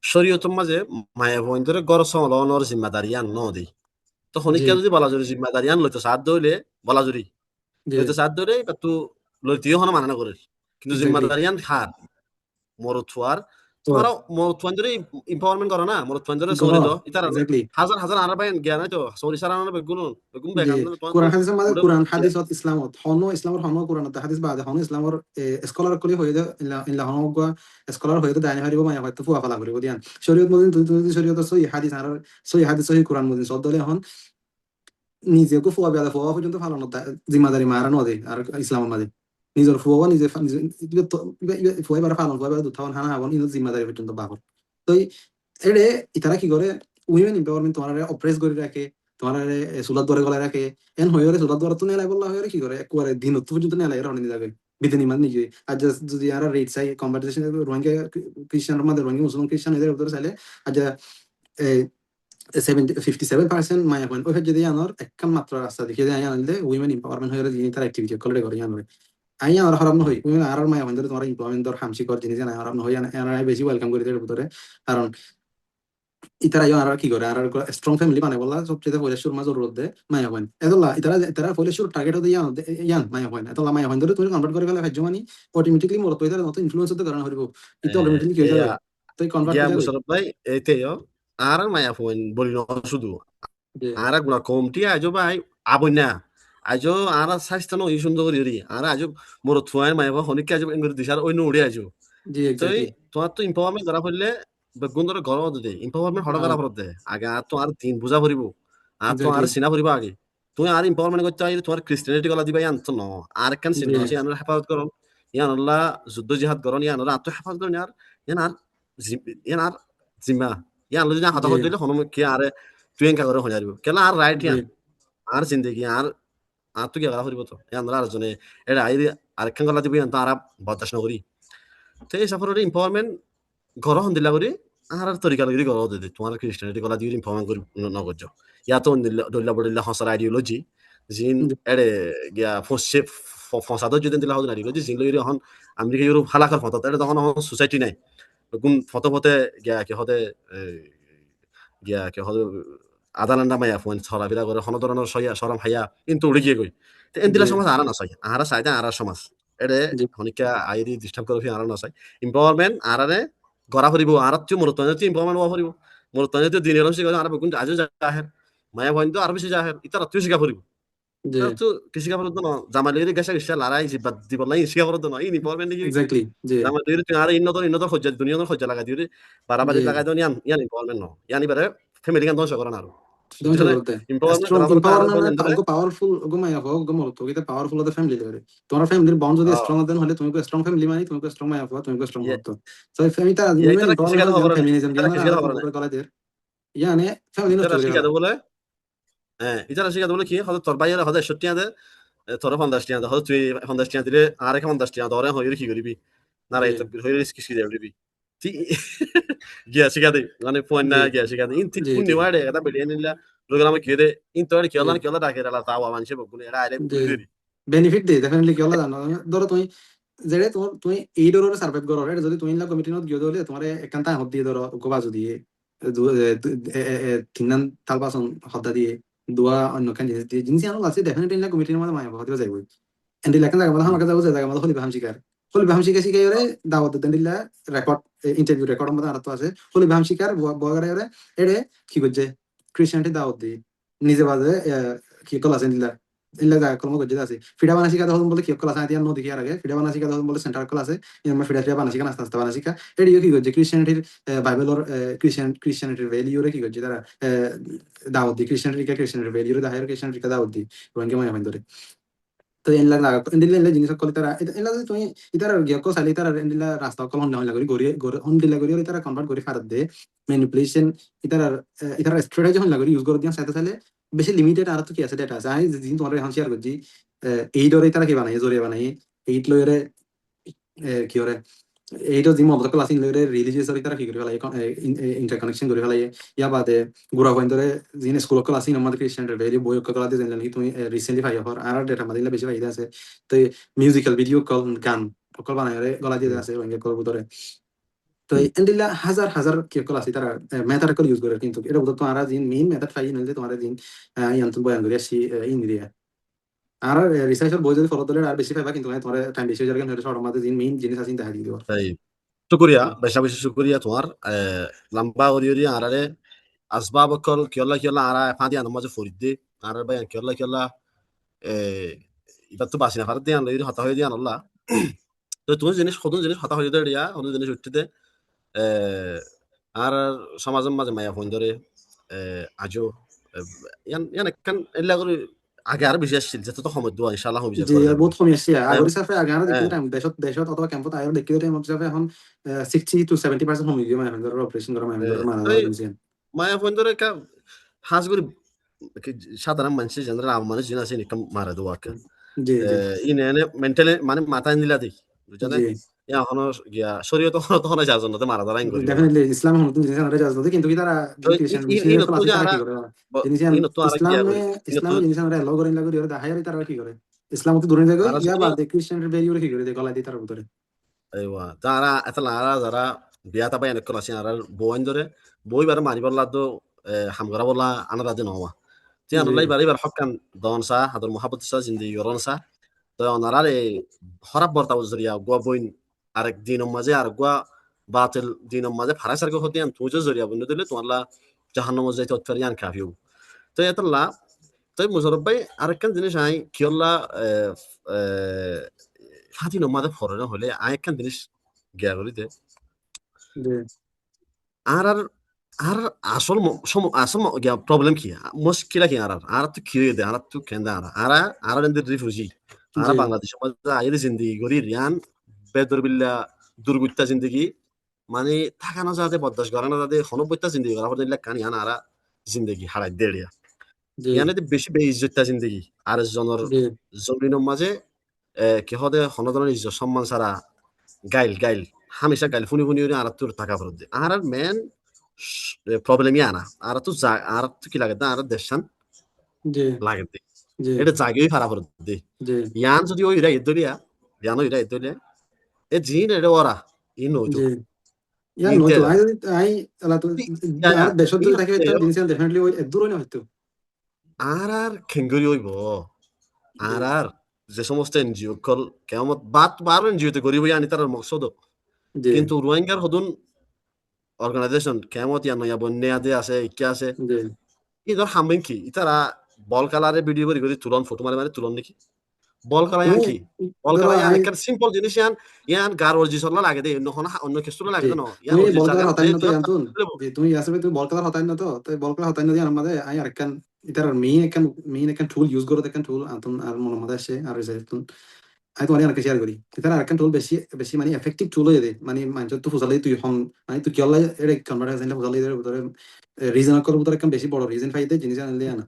শরীয়তের মাঝে মায়া বইন্দরে গর সংলনর জিম্মাদারি আন নদি তো জি হনিকা যদি বলা জরি জিম্মাদারি আন লইতো সাথ দইলে বলা জরি জি লইতো সাথ দইলে তু লইতিও হন মানা না করে কিন্তু এক্স্যাক্টলি জিম্মাদারি আন খার মরুথুয়ার তোর তোমার মরুথুয়ান ধরে এম্পাওয়ারমেন্ট করো না মরুথুয়ান ধরে গর সৌরি দ ইতার এক্স্যাক্টলি হাজার হাজার আর বাইন জ্ঞান তো সৌরি সারা না বেগুন বেগুন জি বেগান তোমার তো কোরআন হাদিসের মাঝে পুরো কোরআন হাদিসত ইসলামত হন ইসলামর হন কোরআন হাদিস বাদে হন ইসলামর স্কলার কলি হয়ে দে ইল্লা হন স্কলার হয়ে দে দানি হারিব মায়া হয়তো ফুয়া ফালা করিব দিয়ান শরীয়ত মদিন তুই শরীয়ত সহি হাদিস আর সহি হাদিস সহি কোরআন মদিন সব দলে হন নিজেকে ফুয়া বেলা ফুয়া পর্যন্ত ফালানো জিম্মাদারি মারা নদে আর ইসলামের মাঝে নিজের ফুয়া নিজে ফুয়া এবার ফালন ফুয়া এবার দুঃখান হানা হাবন ইনো জিম্মাদারি পর্যন্ত বাহর তো এড়ে ইতারা কি করে উইমেন এম্পাওয়ারমেন্ট তোমার অপ্রেস করে রাখে তোমার সুলাদ দরে গলায় রাখে এন হয়ে সুলাদ দরে তো নেলাই বললা হয়ে কি করে একবারে দিন পর্যন্ত নেলাই রনি যাবে বিধান ইমান নিজে আর যদি আর রেট চাই কম্পিটিশন রোহিঙ্গা খ্রিস্টানের মধ্যে রোহিঙ্গা মুসলমান খ্রিস্টান এদের ভিতরে চাইলে আর 57% মায়া পয়েন্ট ওই যদি আনার একখান মাত্র রাস্তা দেখিয়ে দেয় আনলে উইমেন এম্পাওয়ারমেন্ট হয়ে যিনি তার অ্যাক্টিভিটি করে করে আনবে আই আর হারাম নয় উইমেন আর মায়া পয়েন্ট তোমার এমপ্লয়মেন্ট দর হামসি কর জিনিস না হারাম নয় আর বেশি ওয়েলকাম করে এর ভিতরে কারণ ইতারা আর কি করে আর স্ট্রং ফ্যামিলি মানে বলা সবচেয়ে পয়লা শুরু মাঝে জরুরত দে মায়া পয়েন্ট এতলা ইতারা পয়লা শুরু টার্গেট হতে ইয়ান মায়া পয়েন্ট এতলা মায়া পয়েন্ট ধরে তুমি কনভার্ট করে গেলে ভাজ্য মানি অটোমেটিকলি মরত ইতারা মতো ইনফ্লুয়েন্স হতে কারণ হরিব ইতো অটোমেটিকলি কি হয়ে যাবে ya তুই কনভার্ট ya হয়ে যাবে musharraf ভাই এইতে আর মায়া ফোন বলি না শুধু যে আর গুণা কমটি আজো ভাই আবই না আজো আর স্বাস্থ্য নই সুন্দর করি আর আজো মোর থুয়াই মায়া হনিকে আজো এঙ্গুরি দিশার ওই উড়ে আজো জি তুই এক্স্যাক্টলি তোমার তো এম্পাওয়ারমেন্ট করা ফেললে বেগুন ধরে গরম দে এম্পাওয়ারমেন্ট হড় করা ফরত দে আগে আর তো আর দিন বুঝা ভরিব আর তো আর এক্স্যাক্টলি সিনা ভরিব আগে তুই আর এম্পাওয়ারমেন্ট করতে আইলে তোমার ক্রিস্টিয়ানিটি গলা দিবাই আনছ ন আর কেন জি সিনা আছে আনার হেফাজত করন ইয়ান আল্লাহ যুদ্ধ জিহাদ করন ইয়ান আত্ম হেফাজত করন ইয়ান আর ইয়ান আর জিম্মা ইয়ান আল্লাহ যদি হাতা জি হয়ে দিলে হনম কি আরে তুই এনকা করে হয়ে যাবি কেলা আর রাইট জি ইয়ান আর জিন্দগি আর আর তো কি করা হরিব তো ইয়ান আর জনে এটা আইরে আরেকখান গলা দিবি ইয়ান তো আর বরদাস্ত নকরি তো এই সাফরের এম্পাওয়ারমেন্ট ঘর হন্দিলা করি আর তরিকা লাগি ঘর দে তোমার ক্রিস্টিয়ানিটি গলা দিয়ে ইনফর্ম করি নগজ ইয়া তো দল্লা বড়িল্লা হসার আইডিওলজি জিন এড়ে গিয়া ফসে ফসাদ যদি দিলা হদ আইডিওলজি জিন লইরি হন আমেরিকা ইউরোপ হালাকার ফটো এটা তখন সোসাইটি নাই গুণ ফটো ফতে গিয়া কে হদে কে হদে আদালান্ডা মায়া ফোন ছড়া বিলা করে হন ধরনের সইয়া সরম হাইয়া কিন্তু উড়ে গিয়ে গই তো এন্দিলা জি সমাজ আর না চাই আর চাইতে আর সমাজ এড়ে জি হনিকা আইরি ডিস্টার্ব করে আর না চাই এম্পাওয়ারমেন্ট আরারে গড়া ফুরিব আর তুই মরতনে এম্পাওয়ারমেন্ট হওয়া ফুরিব মরতনে দিনের শিখা আর বেগুন আজও জাহের মায়া ভয়ন তো আর বেশি জাহের ইতার তুই শিখা ফুরিব জি তো কৃষি কাপড় তো জামালের গেছে গেছে লড়াই জিবাদ দিব নাই শিখা ফুরিব তো নাই এম্পাওয়ারমেন্ট নাকি এক্স্যাক্টলি জি জামালের তুই আর ইন্নত খোঁজা দুনিয়া খোঁজা লাগা দিও বারাবাদি জি লাগাই দিও ইয়ান এম্পাওয়ারমেন্ট ন ইয়ানি বারে ফ্যামিলি গান ধ্বংস করেন আর ধ্বংস করতে এম্পাওয়ারমেন্ট স্ট্রং করা পরে আর এম্পাওয়ারমেন্ট বলেন ধরে অল্প পাওয়ারফুল ওগো মাইয়া হোক গো মরতো এটা পাওয়ারফুল ওদের ফ্যামিলি ধরে তোমার ফ্যামিলির বন্ড যদি স্ট্রং দেন হলে তুমি স্ট্রং ফ্যামিলি মানে তুমি স্ট্রং মাইয়া হোক তুমি স্ট্রং মরতো সো ফ্যামিলিটা উইমেন ইতারা কৃষি এম্পাওয়ারমেন্ট কাজ যেন খবর ফেমিনিজম ইতারা জ্ঞান কৃষি আর কাজ খবর করে গলা দের ইয়ানে ফ্যামিলি নষ্ট ইতারা করে শিখা গেল বলে হ্যাঁ ইতারা শিখা বলে কি হয়তো তোর বাইরে হয়তো 61 দে তোর 50 টিয়া হয়তো তুই 50 টিয়া দিলে আর 50 টিয়া ধরে হইরে কি করিবি না জি রাই তো হইরে কি দিবি ঠিক গিয়া শিখা দে মানে ফোন না জি গিয়া শিখা দে ইন জি কোন জি নিওয়াড়ে এটা বেরিয়ে নিলা প্রোগ্রামে কি দে ইন তোর কি জি হলা কি হলা ডাকে রা তাও মানুষে বকুন এরা আরে জি বুঝি দেরি বেনিফিট দে ডেফিনেটলি কি হলো জানো ধরো তুমি যেটা তোমার তুমি এই ডোরে সার্ভাইভ করো এটা যদি তুমি কমিটি নত গিয়ে দিলে তোমার একান্তা হদ দিয়ে ধরো গোবাজু দিয়ে তিনান তাল পাসন হদ্দা দিয়ে দোয়া অন্য কান জিনিস দিয়ে জিনিস আনো আছে ডেফিনেটলি না কমিটির মধ্যে মায়া হদিও যাইব এন্ডি লেখান জায়গা মধ্যে আমাকে যাবো জায়গা মধ্যে হলি বাহাম শিকার হলি বাহাম শিকার শিখাই ওরে দাওয়াত দেন দিলা রেকর্ড ইন্টারভিউ রেকর্ড মধ্যে আর তো আছে হলি বাহাম শিকার বগারে ওরে এড়ে কি করছে ক্রিশ্চিয়ানিটি দাওয়াত দি নিজে বাজে কি কল আছে দিলা ইল্লা জায়গা কর্ম করছে আছে ফিডা বানা শিখা তখন বলে কি কল আছে আদিয়া নদী কি আর আগে ফিডা বানা শিখা তখন বলে সেন্টার কল আছে ইনমা ফিডা ফিডা বানা শিখা আস্তে আস্তে বানা শিখা এডিও কি করছে ক্রিশ্চিয়ানিটির বাইবেলর ক্রিশ্চিয়ানিটির ভ্যালিউরে কি করছে তারা দাওয়াত দি ক্রিশ্চিয়ানিটিকে ক্রিশ্চিয়ানিটির ভ্যালিউরে দাহার ক্রিশ্চিয়ানিটিকে দাওয়াত দি রোহিঙ্গা মায়া ধরে তো এনলা লাগা এন্ডিলা এনলা জিনিস কল তারা এনলা যদি তুমি ইতার গিয়ক চাইলে তার এন্ডিলা রাস্তা কল হন হইলা করি গরি হন দিলা করি তারা কনভার্ট করি ফারাত দে ম্যানিপুলেশন ইতার ইতার স্ট্র্যাটেজি হন লাগরি ইউজ করে দিয়া সাথে সাথে বেশি লিমিটেড আর তো কি আছে ডেটা আছে আই জিন তোমার এখন শেয়ার করছি এই ডরে তারা কি বানাই জোরে বানাই এইট লয়রে কি করে এইটো যি মজা ক্লাছ ইনলে রিলিজিয়াস তারা কি করে ফেলাই ইন্টারকানেকশন করে ফেলাই ইয়া বাদে গুড়া পয়েন্টরে যিনি স্কুল ক্লাছ ইন আমাদের খ্রিস্টান ভেরি বই ক্লাস দিয়ে জানলেন তুমি রিসেন্টলি ভাই হর আর ডেটা মাদিলে বেশি ফাইদা আছে তো মিউজিক্যাল ভিডিও কল গান কল বানায় গলা দিয়ে আছে ওই কল ভিতরে তো এন্ডিলা হাজার হাজার কি কল আছে তারা মেথড কল ইউজ করে কিন্তু এটা বুঝতো তোমারা জিন মেইন মেথড ফাই নইলে তোমারা জিন ইয়ান্তন বয়ান করে আসি ইন্দ্রিয়া আর রিসার্চের বই যদি ফলো দিলে আর বেশি পাইবা কিন্তু তোমার টাইম বেশি হয়ে যাবে কিন্তু শর্টের মধ্যে জিন মেইন জিনিস আছে দেখা দিয়ে দিব তাই শুক্রিয়া বেশা বেশি শুক্রিয়া তোমার লম্বা ওরি আরারে আসবাব কল কিয়লা আরা ফাঁদি আনো মাঝে ফরিদে আর ভাই কিয়লা এবার তো বাসি না ফারাত দিয়ে আনলো হতা হয়ে দিয়ে আনলা তো তুমি জিনিস কত জিনিস হতা হয়ে দিয়ে দিয়া কত জিনিস উঠতে আর সমাজের মাঝে মায়া ফোন ধরে আজও ইয়ান ইয়ান একখান এলা করে আগে আর বেশি আসছিল যেহেতু তো সময় দেওয়া ইনশাল্লাহ বিচার জি করা আর যাবে বহুত কমি আসছে হ্যাঁ আগরি সাফে আগে আমরা দেখি টাইম দেশত দেশত অথবা ক্যাম্পত আয়র দেখি টাইম সাফে এখন 60 to 70% কমি গিয়ে মানে অপারেশন করা মানে মারা তাই যাওয়া নিছে মায়া ফোন ধরে হাজ করে সাধারণ মানুষ জেনারেল আম মানুষ জিনিস আছে নিকম মারা দেওয়া জি জি ইনে মেন্টালি মানে মাথা নিলা দেই বুঝানে জি ইয়া এখনো গিয়া শরীয়ত তখন যার জন্য মারা দাঁড়াইন করিব না ডেফিনেটলি ইসলাম নতুন জিনিস আমরা জানতে কিন্তু কি তারা তো যদি খ্রিস্টান মিশনারি কল নতুন আছে যে তারা আরা কি করে জিনিস নতুন আরা গিয়া ইসলামে করি ইসলামে নতুন জিনিস আমরা এলো করেন লাগি ওরা হায়ার তারা কি করে ইসলাম তো দূরে যাবে আরা ইয়া যদি বাদ খ্রিস্টানের বেরি ওরা কি করে গলা দিয়ে তার ভিতরে আইওয়া যারা এতলা আরা যারা বিয়া তাবাই এনে করাছি আর বইন ধরে বই বার মারিবার লাদ্দ হামগরা বলা আনারা যে নওয়া তে জি আনালাই বাড়ি বার হকান দন সা হাদর মহাবত সা জিন্দি গরন সা তো অনারার এই হরাপ বর্তা জরিয়া গুয়া বইন আরেক দিন মাঝে আর গুয়া বাতিল দিন মাঝে ফারাসার গো হতিয়ান তুজো জরিয়া বন্ধ দিলে তোমারলা জাহান্নাম যাইতে অতফারিয়ান কাফিউ তো এতলা তো মুজরব ভাই আরেকখান জিনিস আই কিয়ল্লা ফাতি নমাদে ফরনা হলে আরেকখান জিনিস গিয়া করিতে জি আর আর আর আসল আসল গিয়া প্রবলেম কি মুশকিলা কি আর তো কি দে আর তো কেন্দা আর এন্ড রিফিউজি আর জি বাংলাদেশ মধ্যে আইরে জিন্দেগি গরি রিয়ান বেদর বিল্লা দুর্গুত্তা জিন্দেগি মানে থাকা না যাতে বরদাস্ত করা না যাতে হনবত্যা জিন্দেগি করা হলে কানি আরা জিন্দেগি হারাই দেড়িয়া জি ইয়ানে বেশি বেইজ্জতটা জিন্দেগি আর জনের জি জমিনের মাঝে কেহদে হনদনের ইজ্জত সম্মান ছাড়া গাইল হামেশা গাইল ফুনি আর তোর টাকা ফেরত দে আর মেন প্রবলেমই আনা আর তো কি লাগে আর দেশান জি লাগে দে জি এটা জাগেই ফারা ফেরত দে জি ইয়ান যদি ওই ইরা ইদলিয়া ইয়ানো ইরা ইদলিয়া এ জিন এটা ওরা ই নইতো জি ইয়ার ইতে নয়তো আই আলা তো আর দেশত ই যদি থাকে তার জিনিস ডেফিনেটলি ওই দূর না হয়তো আর খেঙ্গরি হইব আর যে সমস্ত এনজিও কল কেমন বারো এনজিওতে গরিব আনি তার মকসদ জি কিন্তু রোহিঙ্গার হদুন অর্গানাইজেশন কেমত ইয়া নয়া বন্যা দে আছে ইকে আছে জি ই ধর হামবেন কি ইতারা বল কালারে ভিডিও করে তুলন ফটো মারে তুলন নাকি বল কালা ইয়ান তুমি কি বল ধরো কালা ইয়ান আই একটা সিম্পল জিনিস ইয়ান গার অরিজিন লাগে দে অন্য কিছু লাগে জি না ইয়ান তুমি অরিজিন বল জায়গা খেলার দে হতাই না তো দিও জানতুন যে তুমি আসবে তুমি বল খেলার হতাই না তো তো বল খেলার হতাই না দিয়ে আমাদের আই আরেকখান ইতার মেইন একখান টুল ইউজ করতে একখান টুল আনতুন আর মনে মধ্যে আসে আর যাইতুন আমি তোমার অনেক শেয়ার করি ইতার আরেকখান টুল বেশি বেশি মানে এফেক্টিভ টুল হয়ে দেয় মানে মানুষ তো ফুসালে তুই হন মানে তুই কি হল্লাই এটা কনভার্ট হয়েছে ফুসালে এর ভিতরে রিজন করার ভিতরে একখান বেশি বড় রিজন ফাইদে জিনিস আনলে আনা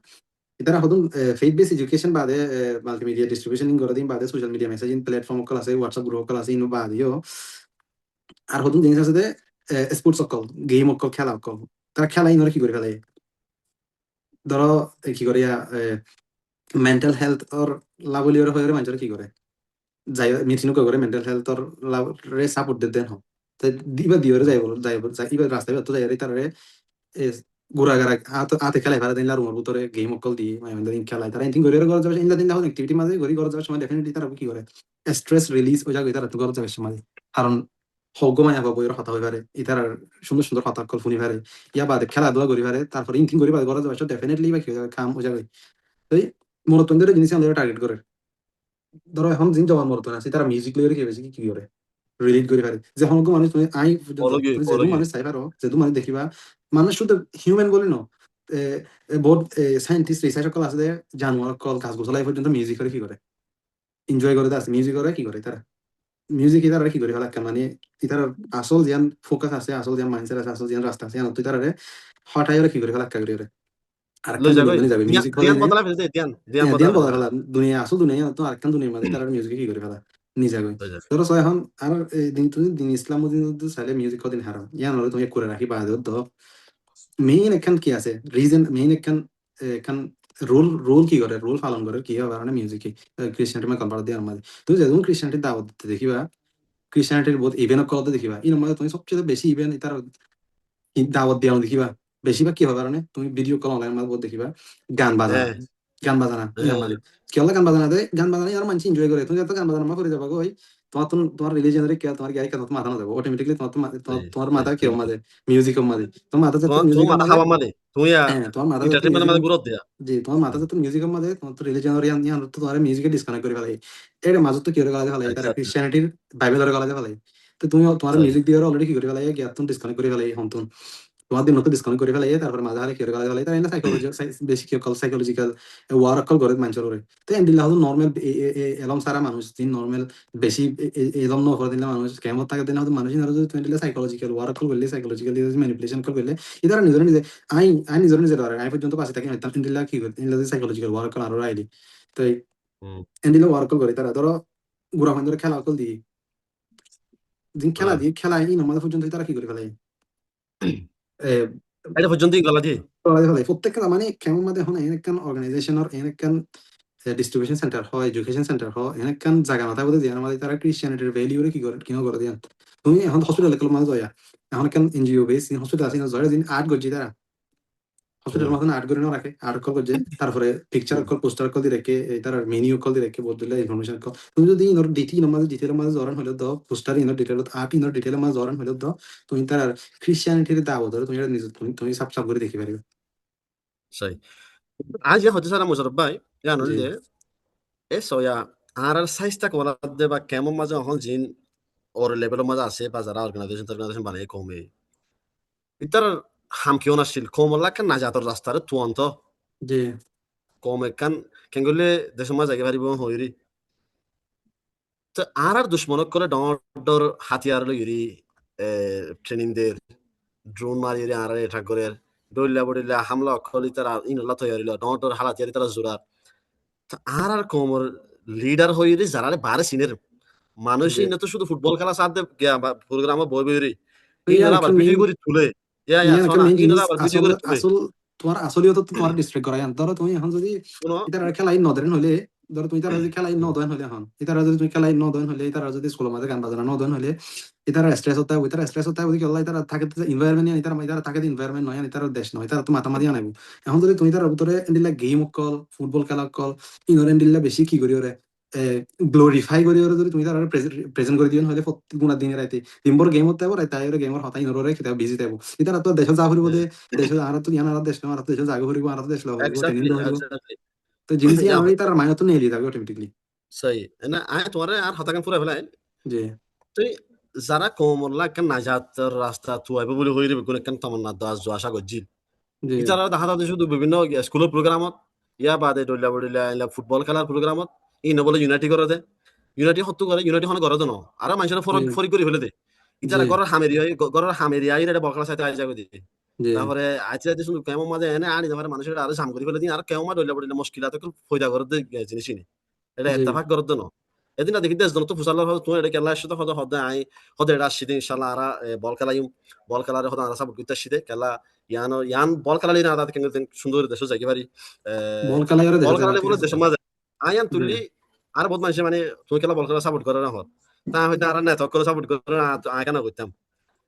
ইতারা হদুন ফেইথ বেস এডুকেশন বাদে মাল্টিমিডিয়া ডিস্ট্রিবিউশন করে দিন বাদে social media messaging platform call আছে হোয়াটসঅ্যাপ গ্রুপ কল আছে ইনো বাদিও আর হদুন জিনিস আছে যে স্পোর্টস অকল গেম অকল খেলা অকল তারা খেলা ইনরে কি করে ফেলে ধরো কি করে মেন্টাল হেলথ ওর লাভলিয়র হয়ে মানুষের কি করে যাই মিটিং করে মেন্টাল হেলথ ওর লাভ রে সাপোর্ট দেন হোক তো দিবা দিওরে যাইব ইবা রাস্তায় তো যাই তারা ঘোরাঘারা হাতে খেলাই ফেলা দিন রুমের ভিতরে গেম অকল দিয়ে দিন খেলায় তারা ইনথিং করে ঘর যাবে ইনলা দিন দেখো অ্যাক্টিভিটি মাঝে ঘড়ি ঘর যাওয়ার সময় ডেফিনেটলি তারা কি করে স্ট্রেস রিলিজ ওই জায়গায় তারা ঘর যাবে সময় কারণ হগ্য মায়া পাবো এর কথা হয়ে পারে ইতার সুন্দর সুন্দর কথা কল শুনি পারে ইয়া বাদে খেলাধুলা করি পারে তারপরে ইনথিং করি পারে ঘর যাবে ডেফিনেটলি বা কি হয়ে যাবে কাম ওই জায়গায় তো মনোতন্ত্রের জিনিস আমাদের টার্গেট করে ধরো এখন জিন জবান মরতন আছে তারা মিউজিক লইরে কি বেশি কি করে রিলেট করে পারে যে হনকো মানুষ তুমি আই তুমি যেদু পরগে মানুষ চাই পারো যেদু মানুষ দেখিবা মানুষ শুধু হিউম্যান বলি ন বহুত সাইন্টিস্ট রিসার্চ কল আছে যে জানোয়ার কল গাছ গোছলাই পর্যন্ত মিউজিক করে কি করে এনজয় করে আছে মিউজিক করে কি করে তারা মিউজিক ইতারা কি করে ফেলা মানে ইতারা আসল যেন ফোকাস আছে আসল যেন মাইন্ডসেট আছে আসল যেন রাস্তা আছে তুই তারা হঠাৎ কি করে ফেলা করে আরেকখান লৈ দুনিয়া যাগৈ মানে যাবে ধ্যান মিউজিক ধ্যান বজাইলে বদলাই ফেলছে ধ্যান ধ্যান বদলাই বদলা ফেলছে ফেলা দুনিয়া আসল দুনিয়া তো আরেকখান দুনিয়ার মাঝে তারা মিউজিক কি করে ফেলা নিজাগৈ লৈ যাগৈ ধরো এখন আর এই দিন তুমি দিন ইসলাম দিন চাইলে মিউজিক কদিন হারাম ইয়ান হলে তুমি করে রাখি বাদ তো মেইন একখান কি আছে রিজন মেইন একখান রোল কি করে রোল পালন করে কি হবে মানে মিউজিক ক্রিশ্চিয়ানিটি মানে কনভার্ট দিয়ে আমাদের তুমি যেমন ক্রিশ্চিয়ানিটির দাওয়াত দিতে দেখিবা ক্রিশ্চিয়ানিটির বহুত ইভেন্ট কলতে দেখিবা এর মধ্যে তুমি সবচেয়ে বেশি ইভেন্ট তার দাওয়াত দিয়া দেখিবা বেশিরভাগ কি হবে কারণে তুমি ভিডিও কল অনলাইন মাধ্যমে দেখিবা গান বাজানা হ্যাঁ গান বাজানা ইয়ার হ্যাঁ মাঝে কি হলো গান বাজানা দেয় গান বাজানা আর মানুষ এনজয় করে তুমি যত গান বাজানা করে যাবা গই তোমার রিলিজনের কে তোমার গায়িকা তোমার মাথা না যাবো অটোমেটিকলি তোমার মাথা কেউ মাঝে মিউজিকের মাঝে তোমার মাথা যত তোমার মিউজিকের মাথা মাঝে খাওয়া মানে তুমি হ্যাঁ তোমার মাথা যত এন্টারটেনমেন্টের মিউজিক মানে গুরুত্ব দিয়া জি তোমার মাথা যত মিউজিকের মাঝে তোমার তো রিলিজনের ইয়ান তো তোমার মিউজিকে ডিসকানেক্ট করে ফেলাই এটা মাঝে তো কি করে গেলা ফেলাই তারা এক্স্যাক্টলি ক্রিশ্চিয়ানিটির বাইবেল ধরে গেলা ফেলাই তো তুমি তোমার সাই মিউজিক দিয়ে অলরেডি কি করে ফেলাই জ্ঞান ডিসকানেক্ট করে ফেলাই হন তোমার দিন মতো ডিসকাউন্ট করে ফেলাই তারপরে মাঝে হারে কিরকাল ফেলাই তাই না সাইকোলজি বেশি কিরকাল সাইকোলজিক্যাল ওয়ার অকল করে মানুষের করে তো এন্ডিলা হলো নর্মাল এলম সারা মানুষ দিন নর্মাল বেশি এলম ন করে দিলে মানুষ কেমন থাকে দিন হয়তো মানুষ না যদি তুমি দিলে সাইকোলজিক্যাল ওয়ার অকল করলে সাইকোলজিক্যাল ম্যানিপুলেশন করলে ইতারা নিজের নিজে আই আই নিজের ধরে আই পর্যন্ত পাশে থাকি এন্ডিলা কি করে এন্ডিলা সাইকোলজিক্যাল ওয়ার অকল আরো আইডি তো এন্ডিলা ওয়ার অকল করে তারা ধরো গুড়া ফান ধরে খেলা অকল দিই দিন খেলা দিয়ে খেলা এই নর্মাল পর্যন্ত তারা কি করে ফেলাই এটা পর্যন্ত গলা দিয়ে ভালো ভালো প্রত্যেকটা মানে কেমন মাঝে এখন এনেকান অর্গানাইজেশনের এনেকান ডিস্ট্রিবিউশন সেন্টার হয় এডুকেশন সেন্টার হয় এনেকান জায়গা মাথা বলতে দিয়ে আমাদের তারা ক্রিশ্চিয়ানিটির ভ্যালিউরে কি করে কিনো করে দিয়ে তুমি এখন হসপিটাল কল মাঝে যায় এখন কেন এনজিও বেস হসপিটাল আছে জয় দিন আর্ট করছি তারা হসপিটাল মতন আর্ট করে না রাখে আর্ট কল করছে তারপরে পিকচার কল পোস্টার কল দিয়ে রেখে তার মেনিউ কল দিয়ে রেখে বদলে ইনফরমেশন কল তুমি যদি ইনর ডিটি মাঝে ডিটেলের মাঝে জরান হলে দাও পোস্টার ইনর ডিটেল আর্ট ইনর ডিটেলের মাঝে জরান হলে দাও তুমি তার ক্রিশ্চিয়ানিটির দাও ধরে তুমি নিজে তুমি সাব সাব করে দেখি পারবে সাই আজ ইয়া হতে সারা মোশারফ ভাই ইয়া জি নইলে এ সয়া আর সাইজটা করা দে বা কেমন মাঝে এখন জিন ওর লেভেলের মাঝে আছে বা যারা অর্গানাইজেশন বানাই কমে ইতার হাম কিয় নাছিল কমলা কেন না যাতর রাস্তার তুয়ন্ত জি কম একখান কেঙ্গলে দেশের মাঝে যাইতে পারিব হইরি তো আর দুশ্মনক করে ডর হাতিয়ার লইরি ট্রেনিং দের ড্রোন মারিয়ে আর এটাক করে দৌড়লা বড়িলা হামলা অক্ষলি তারা ইনলা তৈরি ডর হালাতিয়ারি তারা জোরা আর কমর লিডার হইরি যারা বারে সিনের মানুষ জি ইনে তো শুধু ফুটবল খেলা সাথ দে প্রোগ্রাম বই বইরি তো ইয়ার ইনরা আবার একটা ভিডিও মেইন করে তুলে ইয়া ইয়ার একটা শোনা মেইন জিনিস ইনরা আবার ভিডিও আসল করে তুলে আসল তোমার আসলিয়ত তো তোমার ডিস্ট্রিক্ট করাই ধরো তুমি এখন যদি শুনো ইতার খেলাই নদরেন হলে ধরো তুমি তারা যদি খেলাই নদন হলে হন ইতারা যদি তুমি খেলাই নদন হলে তারা যদি স্কুলের মাঝে গান বাজানা নদন হলে ইতারা স্ট্রেস হতে হবে ইতারা স্ট্রেস হতে হবে কি আল্লাহ ইতারা থাকে এনভায়রনমেন্ট নিয়ে ইতারা থাকে এনভায়রনমেন্ট নয় ইতারা দেশ নয় ইতারা তো মাতামাতি আনাইব এখন যদি তুমি তার ভিতরে এন্ডিলা গেম কল ফুটবল খেলা কল ইনর এন্ডিলা বেশি কি করি ওরে গ্লোরিফাই করি ওরে যদি তুমি তারা প্রেজেন্ট করে দিও হলে প্রত্যেক গুণা দিনে রাইতে দিনভর গেম হতে হবে তাই ওরে গেমর হতাই ইনরে খেতে বিজি থাকবো ইতারা তো দেশ যা ফুরিব দে দেশ আর তো ইয়ান আর দেশ আর দেশ জাগো ফুরিব আর দেশ লগ হইব ট্রেনিং এক্স্যাক্টলি হইব এক্স্যাক্টলি তো জিনিস ইয়া আমি তার মাইনত নিয়ে যাবে অটোমেটিকলি সেই না আয় তোমার আর হতাকান পুরা ফেলাই জি তুই যারা কমরলা কেন নাজাতের রাস্তা তুয়াইব বলে হইরে বেগুন কেন তমন্না দাস জো আশা করছিল জি ইতারা দেখা যাচ্ছে শুধু বিভিন্ন স্কুলের প্রোগ্রামত ইয়া বাদে ডলিয়া বডিলা ইলা ফুটবল খেলার প্রোগ্রামত ই নবলে ইউনাইটি করে দে ইউনাইটি হত্তু করে ইউনাইটি হন করে ন আর মানুষের জি ফরি করে ফেলে দে জি ইতারা ঘরের হামেরি আই রে বকলা সাথে আই যাবে দি জি তারপরে আইতে আইতে শুধু কেমন মাঝে এনে আনি তারপরে মানুষের আরো জাম করে ফেলে দিন আর কেমন মা ডলিয়া বডিলা মুশকিলাত ফয়দা করে দে জিনিস নি এটা জি এত্তেফাক করে দে ন এদিন দেখি দেশ জন তো ফুসালার হতো তুই এটা কেলা আসছে তো হদে হদে আই হদে এটা আসছে ইনশাআল্লাহ আর বল খেলাইম বল খেলারে হদে আর সাপোর্ট করতে আসছে কেলা ইয়ান বল খেলালি না দাদা কেন সুন্দর দেশ যাইতে পারি বল খেলা করে বল দেখা যায় খেলালে ঠিক বলে আছে দেশের মাঝে আয়ান জি তুললি আর বহুত মানুষ মানে তুমি খেলা বল খেলা সাপোর্ট করে না হত তা হয়তো আর নেটওয়ার্ক করে সাপোর্ট করে না আয় কেন করতাম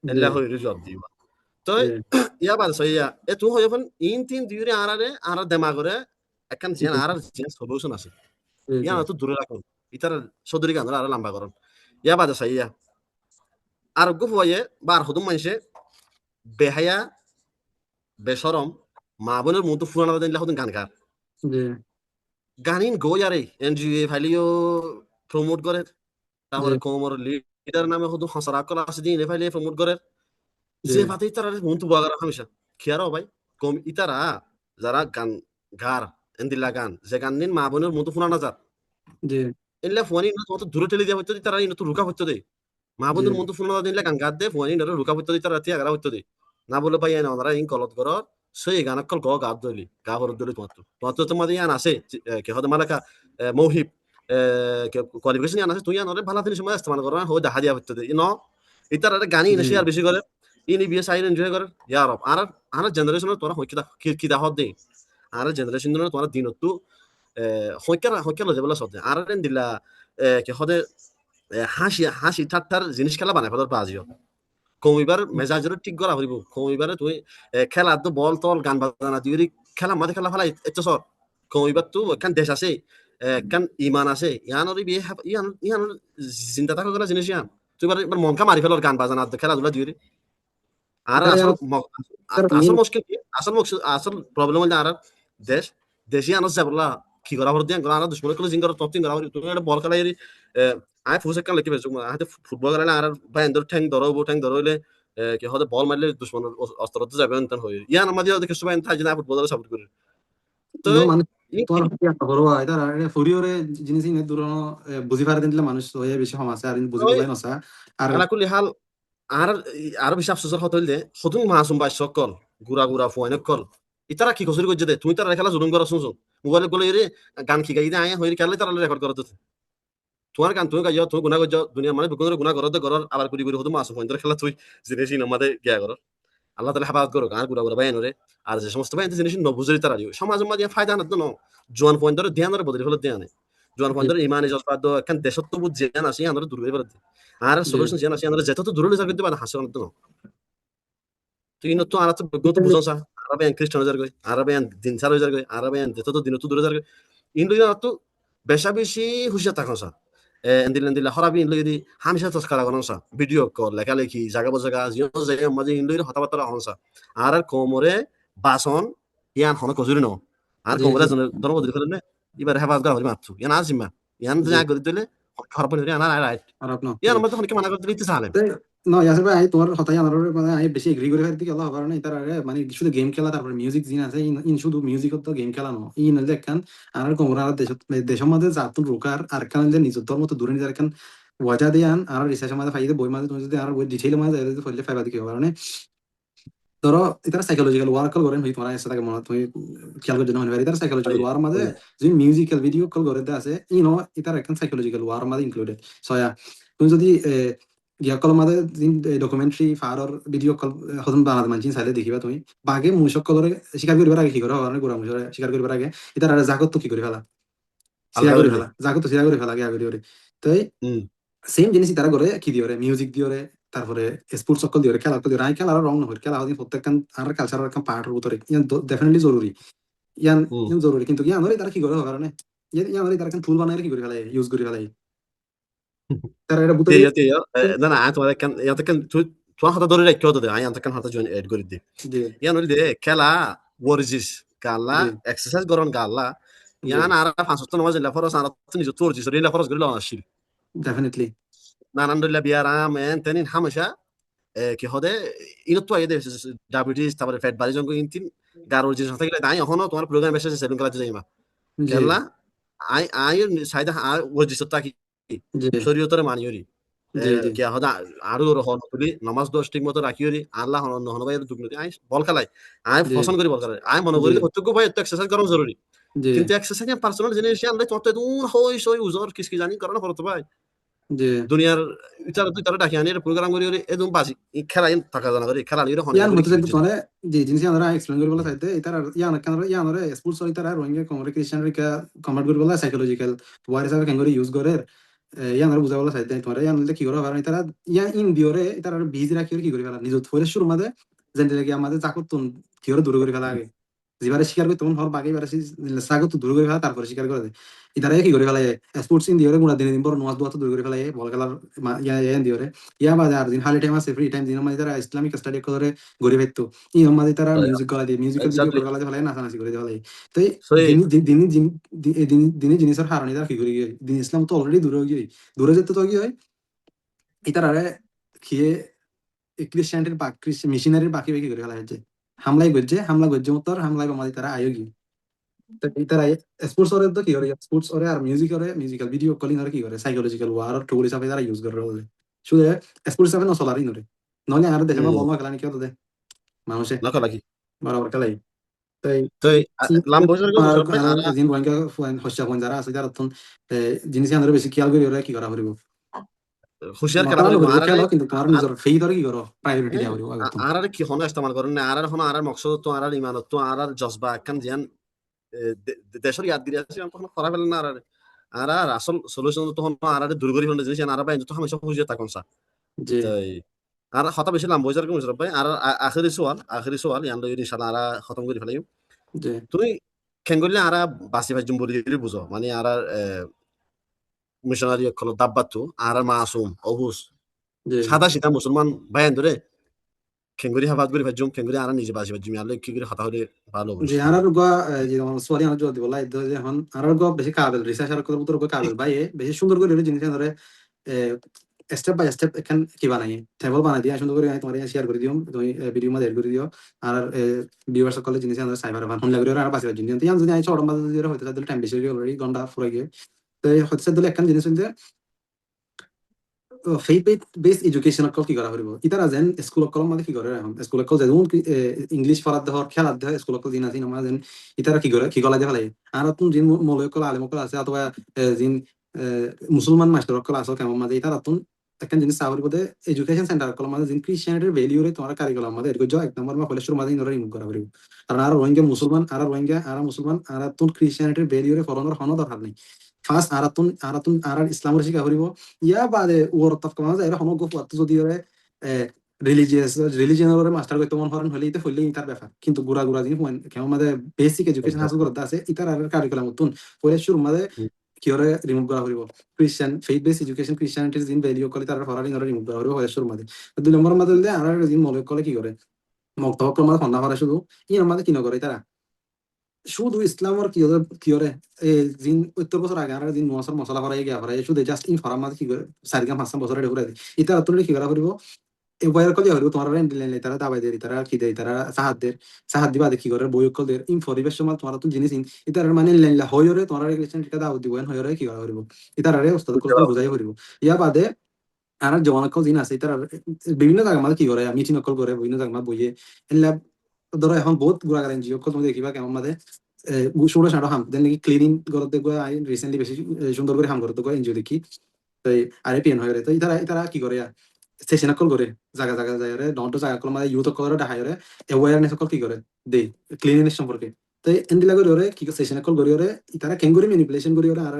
জি এলা হইরে জব দিবা তো জি ইয়া বাদ সইয়া এ তুই হয়ে ফেন ইন তিন দিউরে আর দেমাগরে একখান জিয়ান আর জিয়ান সলিউশন আছে জি ইয়া জি না তো দূরে রাখুন ইতার সদরি গান আর লম্বা করুন ইয়া বাদ সইয়া আর গুফ হয়ে বার হুদুম মানুষে বেহায়া বেশরম মা বোনের মতো ফুরানা দিন হুদুম গান গার জি গানিন গো ইয়ারে এনজিও ফাইলিও প্রমোট করে জি তারপরে কোমর লিডার নামে হুদুম হসরা করা আছে দিন ফাইলে প্রমোট করে জি যে ফাতে ইতারা মন্তু বাগার হামেশা খেয়ারও ভাই কম ইতারা যারা গান গার এন্দিলা গান যে গান নিন মা বোনের মতো ফুরানা যার জি এলে ফুয়ানি তোমার তো দূরে ঠেলে দেওয়া হচ্ছে তারা ইনো তো রুকা হচ্ছে দে মা জি বন্ধুর মন তো ফোন দিলে গান গাদ দে ফুয়ানি ইনো রুকা হচ্ছে তারা রাতি আগারা হচ্ছে দে না বলে ভাই এনে ওরা ইন কলত করর সেই গান কল গ গাদ দলি গা হর দলি তোমার তো তোমাদের ইয়ান আছে কে হদ মালাকা মৌহিব কোয়ালিফিকেশন ইয়ান আছে তুই ইয়ান ওরে ভালো দিন সময় ইস্তেমাল করো হো দেখা দিয়া হচ্ছে দে ইনো ইতার আরে গানি ইনে জি শেয়ার বেশি করে ইনি বিয়ে সাইড এনজয় করে ইয়া রব আর আর জেনারেশনের তোরা হই কিদা হদ দে আর জেনারেশন তোরা দিনতো হইকার লজে বলা সতে আর দিলা কি হদে হাসি হাসি ঠাট্টার জিনিস খেলা বানাই ফেলার পাজিও কমিবার মেজাজের ঠিক করা হইব কমিবারে তুই খেলা তো বল তল গান বাজানা তুই খেলা মাঝে খেলা ফেলাই এত সর কমিবার তো কান দেশ আছে কান ইমান আছে ইয়ানোর বিয়ে ইয়ানোর চিন্তা থাকা করা জিনিস ইয়ান তুই এবার মনকা মারি ফেলার গান বাজানা খেলাধুলা দিই আর এটারে আসল আর আসল মেইন মুশকিল কি আসল প্রবলেম হইলে আর দেশ দেশি আনস যাবলা কি করা হর দিয়ান আর দুশ্মন কলে জিঙ্গার তত্তিং করা হরি তুমি একটা বল খেলাই আই ফুসে কান লেকি বেসু হাতে ফুটবল খেলালে আর ভাই এন্দর ঠ্যাং ধরো হইলে কি হতে বল মারলে দুশ্মন অস্ত্র তো যাবে এনতেন হই ইয়ান আমাদের দেখে সবাই থাই না ফুটবল সাপোর্ট করে তো no মানে তোমার হচ্ছে একটা বড় এটা ফরিওরে জিনিস ইনে দূর বুঝি পারে দিলে মানুষ হয়ে বেশি সমাজে আর বুঝি ওই বলাই নসা আর আলাকুলি হাল আর আর বেশি আফসোসের হতে হইলে হতুন মাসুম বাইশ কল গুড়া গুড়া ফুয়াইন কল ইতারা কি কসুরি করছে দে তুমি তারা খেলা জুলুম করা শুনছো মোবাইলে গলে রে গান খিগাই দে আয় হইরে খেলে তারা রেকর্ড করতে তোমার গান তুমি গাইও তুমি গুণা করছো দুনিয়া মানে বুকুনের গুণা করতে করর আবার কুড়ি কুড়ি হতো মাসুম পয়েন্টের খেলা তুই জিনিস আমাদের গিয়া করর আল্লাহ তালা হেফাজত করো গান গুড়া গুড়া বাইন রে আর যে সমস্ত বাইন জিনিস নবুজরি তারা সমাজ মাঝে ফায়দা না তো জোয়ান পয়েন্টের ধ্যান রে বদলি ফেলে ধ্যান জোয়ান জি পয়েন্টের ইমানে জজবাদ এখন দেশত্ব বুঝ জেন আসি আমরা দূর করে আর জি সলিউশন জেন আসি আমরা যেত তো দূরে যা করতে পারে হাসি না তো তুই তো আর তো গত বুঝন সা আরবে খ্রিস্টান হাজার গই আরবে দিন সার হাজার গই আরবে যেত তো দিন তো দূরে হাজার গই ইন্দ্র তো বেশা বেশি হুশিয়ার থাকুন সা দিলেন দিলে হরাবি ইন্দ্র যদি হামেশা তো খারাপ করেন সা ভিডিও কল লেখালেখি জায়গা বজাগা জিও জায়গা মাঝে ইন্দ্র হতাবার্তা হন সা আর কোমরে বাসন ইয়ান হন কজুরি ন আর জি কোমরে জি ধর্ম দিলে ফেলেন এবার হেফাজ গা হরি মারছু ইয়ান আজিমা ইয়ান জি যা করে দিলে খারাপ করে ইয়ান আর রাইট আর আপনার ইয়ান জি মধ্যে অনেকে মানা করতে দিতে চালেন না ইয়াসির ভাই তোমার কথাই আমার মানে আমি বেশি এগ্রি করে ফেলতে গেল কারণ এটার আরে মানে শুধু গেম খেলা তারপরে মিউজিক জিন আছে ইন শুধু মিউজিক তো গেম খেলা ন ইন হলে একখান আর কোমরা আর দেশের মধ্যে জাতুন রোকার আর কান নিজের ধর্ম তো দূরে নিজের একখান ওয়াজা দিয়ান আর রিসার্চের মধ্যে ফাইদে বই মাঝে তুমি যদি আর বই ডিটেইল মাঝে যদি ফেললে ফাইবা দিকে কারণে ধরো এটা সাইকোলজিক্যাল ওয়ার্ক কল করেন হই তোমার এসে থাকে মনে তুমি খেয়াল করে জন্য মনে পারি এটা সাইকোলজিক্যাল ওয়ার মাঝে যদি মিউজিক্যাল ভিডিও কল করে আছে ইনো এটার একখান সাইকোলজিক্যাল ওয়ার মাঝে ইনক্লুডেড সয়া তুমি যদি গিয়া কল মাঝে ডকুমেন্টারি ফারর ভিডিও কল হতন বানাতে মানছি চাইলে দেখিবা তুমি বাঘে মূষক কলরে শিকার করিবার আগে কি করো কারণে গোড়া মূষরে শিকার করিবার আগে এটার আর জাগত তো কি করে ফেলা সিরা আলগা করে করে দে ফেলা জাগত তো সিরা করে ফেলা আগে করে তাই সেম জিনিস তারা করে কি দিয়ে মিউজিক দিয়ে তারপরে স্পোর্টস সকল দিয়ে খেলা দিয়ে রাই খেলা রং নহয় খেলা হদি প্রত্যেকখান আর কালচারের একটা পার্টের ভিতরে ইয়ান ডেফিনেটলি জরুরি ইয়ান ইয়ান জরুরি কিন্তু ইয়ান ধরে তারা কি করে কারণে ইয়ান ধরে তারা টুল বানাই কি করে ফেলাই ইউজ করে ফেলাই তারা এটা বুঝতে Tio, no, no, antes jag kan tu hata dori rekko de ay anta kan hata join add করে দি জি ইয়ান হইলে খেলা ওয়ার্জিস গালা জি এক্সারসাইজ করন গালা জি ইয়ান আর পাঁচশত নামাজ লা ফরস আর তুমি যে তোর জিস রিলা ফরস গরিলা আসিল ডেফিনেটলি না নান্দুল্লাহ বিয়ার আম এন তেনিন হামেশা কি হদে ইনো তো আইদে ডায়াবেটিস তারপরে ফ্যাট বাড়ি জঙ্গ ইনতিন গার ওয়ার্জিস হতে গেলে তাই এখনো তোমার প্রোগ্রাম এসে সেলুন খেলা যাইমা জি খেলা আই আই সাইদা আর ওয়ার্জিস তা কি জি শরীয়তরে মানিয়রি জি জি কিয়া হদা আরো হন তুলি নামাজ দশ ঠিক মতো রাখিওরি আল্লাহ হন হন ভাই দুগ্নতি আই বল খেলাই আই জি পছন্দ করি বল খেলাই আই মনে জি করি প্রত্যেক ভাই একটু এক্সারসাইজ করা জরুরি জি কিন্তু এক্সারসাইজ পার্সোনাল জিনিস আনলে তোমার তো দূর হই সই উজর কিসকি জানি কারণ করতে ভাই জি দুনিয়ার ইতারা তুই তারা ডাকি আনি প্রোগ্রাম করি এদম বাজি খেলা থাকা জানা করি খেলা লিরে হন ইয়ান করি হতে কি চাইতে হইছে তোমার যে জিনিস আমরা এক্সপ্লেন করে বলা চাইতে এটার ইয়ান কেন ইয়ান রে স্পোর্টস ইতারা রোহিঙ্গা কমরে ক্রিশ্চিয়ান রিকা কনভার্ট করে বলা সাইকোলজিক্যাল ওয়ার হিসাবে কেন করে ইউজ করে ইয়ান আর বুঝা বলা চাইতে তোমার ইয়ান কি করে কারণ ইতারা ইয়ান ইন দিওরে ইতারা বীজ রাখি কি করে ফেলা নিজ ফলে শুরু মাঝে যেন লাগে আমাদের চাকর কি করে দূর করে ফেলা আগে যেবারে শিকার করে তখন হর বাকি বারে সাগর তো দূর করে ফেলা তারপরে শিকার করে দেয় ইতারা কি করে ফেলা স্পোর্টস ইন দিওরে গুণা দিনে দিন পর নোয়াজ দোয়া তো দূর করে ফেলা বল খেলার ইয়া দিওরে ইয়া বাদে আর দিন হালি টাইম আছে ফ্রি টাইম দিন মানে তারা ইসলামিক স্টাডি করে গড়ে ফেলতো ই আমাদের তারা মিউজিক গলা দিয়ে মিউজিক্যাল ভিডিও এক্স্যাক্টলি করে ফেলা ফেলাই নাচানাচি করে ফেলাই তো সো দিন দিন দিনে জিনিসের হারানি তার কি করে গিয়ে দিন ইসলাম তো অলরেডি দূরে গিয়ে দূরে যেতে তো কি হয় ইতারা খেয়ে ক্রিশ্চিয়ানিটির মিশনারির বাকি বাকি করে ফেলা হয়েছে হামলাই করছে হামলা করছে মতো হামলাই আমাদের তারা আয়োগী তারা স্পোর্টস ওরে তো কি করে স্পোর্টস ওরে আর মিউজিক ওরে মিউজিক্যাল ভিডিও কলিং ওরে কি করে সাইকোলজিক্যাল ওয়ার টুল হিসাবে তারা ইউজ করে বলে শুধু স্পোর্টস হিসাবে নচলারই নরে নহলে আর দেশে বল খেলা নাকি হতো দে মানুষে নকল লাগি বরাবর খেলাই তাই তো লাম্বজার গো মুসরত ভাই আর আরা দিন বয়ঙ্কা হস্যা কোন যারা আছে যারা তখন জিনিস আনরে বেশি খেয়াল করি ওরা কি করা পারিব হুশিয়ার কেন মাতারা পারিব নকরিব আরারে খেলো কিন্তু তোমার নিজের ফেই ধরে কি করো প্রায়োরিটি হ্যাঁ দেওয়া পারিব আগত আরারে কি হন ইস্তেমাল করেন না আরার হন আরার মকসদ তো আরার ইমানত তো আরার জজবা একখান জিয়ান দেশের ইয়াদ গিরি আছে তখন করা ফেলেন না আরারে আর আসল সলিউশন তো হন আরারে দূর করি হন জিনিস আরা বাইন তো হামেশা হুজিয়া তাকন সা যে তাই আর হতা বেশি লাম্বজার গো মুসরত ভাই আর আখিরি সোয়াল ইয়ান লই ইনশাআল্লাহ আরা খতম করি ফেলাইম যে তুই খেঙ্গলি আরা বাসি ভাজুম বলি বুঝো মানে আরা মিশনারি কল দাব্বাতু আরা মাসুম অহুস যে সাদা সিধা মুসলমান ভাই ধরে খেঙ্গুরি হাবাত করে ভাজুম খেঙ্গুরি আরা নিজে বাসি ভাজুম আলে কি করে হতা হলে ভালো যে অবশ্য আর গো যে সরি আমার যদি বলা যে এখন আর গো বেশি কাবেল রিসার্চ আর কত গো কাবেল ভাই বেশি সুন্দর করে জিনিস ধরে স্টেপ বাই স্টেপ এখান কি বানাই টেবল বানাই দিয়া সুন্দর করে আমি তোমার শেয়ার করে দিও তুমি ভিডিও মধ্যে এড করে দিও আর ভিউয়ার্স সকলে জিনিস আমরা সাইবার বান ফোন লাগে আর বাসি জিনিস ইয়ান যদি আমি ছোট মাঝে যদি হয়তো তাদের টাইম বেশি অলরেডি ঘন্টা ফুরাই গিয়ে তো হচ্ছে দিলে একখান জিনিস হচ্ছে ফেইথ বেস এডুকেশন অকল কি করা হইব ইতারা যেন স্কুল অকল মানে কি করে এখন স্কুল অকল যেমন ইংলিশ পড়ার দেহ খেলার দেহ স্কুল অকল দিন আছে না যেন ইতারা কি করে কি গলা দিয়ে ফেলাই আর তুমি যিন মৌলিক কল আলেম কল আছে অথবা যিন মুসলমান মাস্টার অকল আছে কেমন মাঝে ইতারা তুমি একটা জিনিস চাওয়ার পথে এডুকেশন সেন্টার কল মাঝে যিন ক্রিশ্চিয়ানিটির ভ্যালিউ রে তোমার কারিকুলাম মাঝে এর এক নম্বর মা কলেজের মাঝে ইনরা রিমুভ করা হইব কারণ আর রোহিঙ্গা মুসলমান আর রোহিঙ্গা আর মুসলমান আর তুমি ক্রিশ্চিয়ানিটির ভ্যালিউ রে ফলোর হনো দরকার নেই ফার্স্ট আর ইসলামের শিক্ষা করিব ইয়া বাদে ওর তফ কমা যায় এরকম গো ফুয়াত যদি ওরে রিলিজিয়াস রিলিজিয়নের মাস্টার করতে মন হরেন হলে ইতে হইলে ইতার ব্যাপার কিন্তু গুড়া গুড়া জিনিস কেমন মাঝে বেসিক এডুকেশন হাসিল করতে আছে ইতার আর কারিকুলাম তুন পরে শুরু মাঝে কি করে রিমুভ করা হইব ক্রিশ্চিয়ান ফেইথ বেস এডুকেশন ক্রিশ্চিয়ানিটির জিন ভ্যালিউ করে তার ফরারি নরে রিমুভ করা হইব হয়ে শুরু মাঝে দুই নম্বর মাঝে হইলে আর জিন মনে করে কি করে মক্তব মাঝে ফন্না করে শুধু ই মাঝে কি নকরে তারা শুধু ইসলামর কি করে জিন ৭০ বছর আগে আর জিন মশলা মশলা করাই গিয়া করাই শুধু জাস্ট ইন ফরাম মাঝে কি করে ৪-৫ বছর এটা ঘুরে দিই ইতা তুলে কি করা করিব এই বইয়ের কল হইব তোমার রেন্ট লাইন তারা দাবাই দেয় তারা কি দেয় তারা সাহায্য দিবা দেখি করে বই কল দের ইন পরিবেশ সময় তোমার তো জিনিস ইতার মানে লাইন হইরে তোমার রিলেশন এটা দাও দিবেন হইরে কি করা করিব ইতার আরে ওস্তাদ কল বুঝাই করিব ইয়া বাদে আর জওয়ান কল জিন আছে ইতার বিভিন্ন জায়গা মানে কি করে মিটিং কল করে বিভিন্ন জায়গা বইয়ে এলা ধরো এখন বহুত গুড়া গাড়ি জিও কল তুমি দেখিবা কেমন মাঝে ষোলো সাড়ে হাম দেন নাকি ক্লিনিং করতে গিয়ে আই রিসেন্টলি বেশি সুন্দর করে হাম করতে গিয়ে এনজিও দেখি তো আরে পিএন হয়ে তো ইতারা ইতারা কি করে সেশন কল করে জায়গা জায়গা যায় রে ডন্ট জায়গা কল মানে ইউথ কল দেখায় রে অ্যাওয়ারনেস কল কি করে দে ক্লিনিনেস সম্পর্কে তো এন্ডিলা করে ওরে কি সেশন কল করে ওরে ইতারা কেঙ্গুরি ম্যানিপুলেশন করে ওরে আর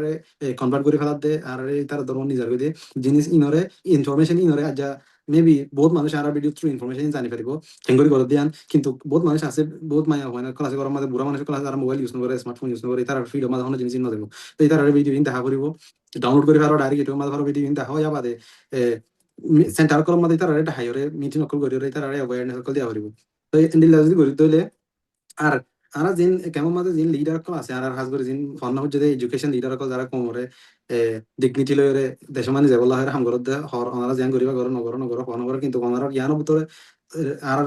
কনভার্ট করে ফেলাত দে আর তারা ধর্ম নিজের করে দে জিনিস ইনরে ইনফরমেশন ইনরে আজ মেবি বহুত মানুষ আর ভিডিও থ্রু ইনফরমেশন জানি পারিব কেঙ্গুরি করে দিয়ান কিন্তু বহুত মানুষ আছে বহুত মায়া হয় না ক্লাসে করার মধ্যে বুড়া মানুষের ক্লাসে আর মোবাইল ইউজ করে স্মার্টফোন ইউজ করে তার ফিড মাঝে কোনো জিনিস ন দেবো তো তার ভিডিও দেখা করিব ডাউনলোড করে ফেলো ডাইরেক্ট এটার মাঝে ভিডিও দেখা হয় বাদে সেন্টার কলম মধ্যে তার এটা হাইরে মিটিং নকল করি তার অ্যাওয়ারনেস কল দিয়া করিব তো এন্ডিলা যদি করি তাহলে আর আর জিন কেমন মাঝে জিন লিডার কল আছে আর হাজ করে জিন ফর্না হচ্ছে যে এডুকেশন লিডার কল যারা কোমরে ডিগনিটি লয়রে দেশ মানে যে বলা হয় হামগরত দে হর ওনারা জ্ঞান করিবা গর নগর নগর নগর কিন্তু ওনারা জ্ঞানের ভিতরে আর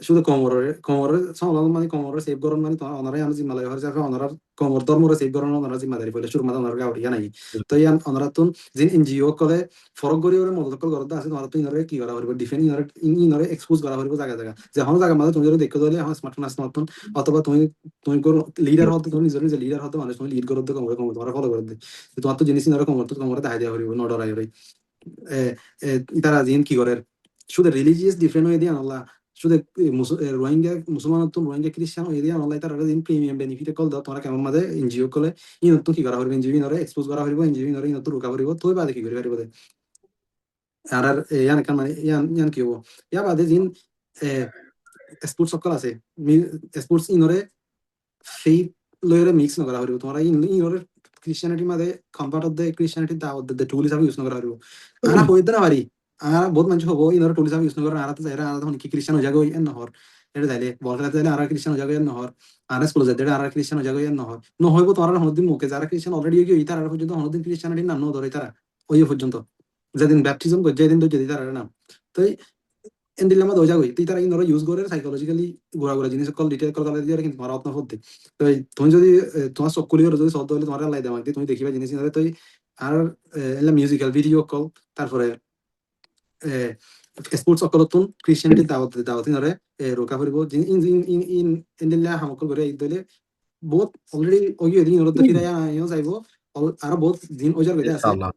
শুধু কোমরের সমাধান মানে কোমরের সেভ করন মানে তোমার ওনারাই আমি জিম্মালাই হয়ে যাবে ওনারা কোমর ধর্মরে সেভ করন ওনারা জিম্মাদারি পড়লে শুরু মাঝে ওনারা গাউরিয়া নাই তো ইয়ান ওনারা তুন জিন এনজিও কলে ফরক গরি ওরে মদত কল করতে আছে তোমরা তো ইনরে কি করা হইব ডিফেন্ড ইনরে এক্সপোজ করা হইব জায়গা জায়গা যে হন জায়গা মাঝে তুমি যদি দেখতে দিলে আমার স্মার্টফোন স্মার্টফোন অথবা তুমি তুমি করো লিডার হতে তুমি নিজের নিজে লিডার হতে মানুষ তুমি লিড করতে কমরে কমরে তোমার ফলো করে দে তোমার তো জিনিস ইনরে কমর তো কমরে দেখা দেওয়া হইব নডরাই হই তারা জিন কি করে শুধু রিলিজিয়াস ডিফারেন্ট হয়ে দিয়ে আল্লাহ শুধু রোহিঙ্গা মুসলমান তো রোহিঙ্গা খ্রিস্টান হয়ে দিয়ে আল্লাহ তারা দিন প্রিমিয়াম বেনিফিট কল দাও তোমরা কেমন মাঝে এনজিও কলে ইনত কি করা হইব এনজিও ইনরে এক্সপোজ করা হইব এনজিও ইনরে ইনত রুকা হইব তুই বাদে কি করি পারিব আর ইয়ান কান মানে ইয়ান ইয়ান কি হবো ইয়া বাদে জিন স্পোর্টস সকল আছে স্পোর্টস ইনরে ফেইথ লয়রে মিক্স নকরা হইব তোমরা ইনরে ক্রিশ্চিয়ানিটি মাঝে কম্পার্ট অফ দ্য ক্রিশ্চিয়ানিটি দাও দ্য টুল হিসাবে ইউজ নকরা হইব আরা হইতে না পারি আর বহুত মানুষ হবো ইনরে টুল হিসাবে ইউজ নকরা আর তো যাইরা আর তখন কি ক্রিশ্চিয়ান হয়ে যাগো এন নহর এটা যাইলে বল খেলাতে যাইলে আর ক্রিশ্চিয়ান হয়ে যাগো এন নহর আর স্কুলে যাইতে আর ক্রিশ্চিয়ান হয়ে যাগো এন নহর নহইব তোমরা হনদিন মুখে যারা ক্রিশ্চিয়ান অলরেডি গিয়ে তারা পর্যন্ত হনদিন ক্রিশ্চিয়ানিটি নাম ন ধরে তারা ওই পর্যন্ত যেদিন ব্যাপটিজম করে যেদিন তো যদি তারা নাম তো এন্ডিলামা দই যাগই তুই তারা কিন্তু ইউজ করে সাইকোলজিক্যালি গোড়া গোড়া জিনিস কল ডিটেল কল কল দিয়ে কিন্তু তোমার অত্ন হতে তো তুমি যদি তোমার চোখ কুলি করে যদি শব্দ হলে তোমার লাই দেওয়া তুমি দেখিবা জিনিস তুই আর এলা মিউজিক্যাল ভিডিও কল তারপরে স্পোর্টস অকলতুন ক্রিশ্চিয়ানিটি দাওয়াতি নরে রোকা ফুরিব ইন ইন ইন ইন এন্ডিলা হামকল করে এই দলে বহুত অলরেডি ওই দিন ওর ফিরে যাইব আরো বহুত দিন ওজার গইতে আছে ইনশাআল্লাহ।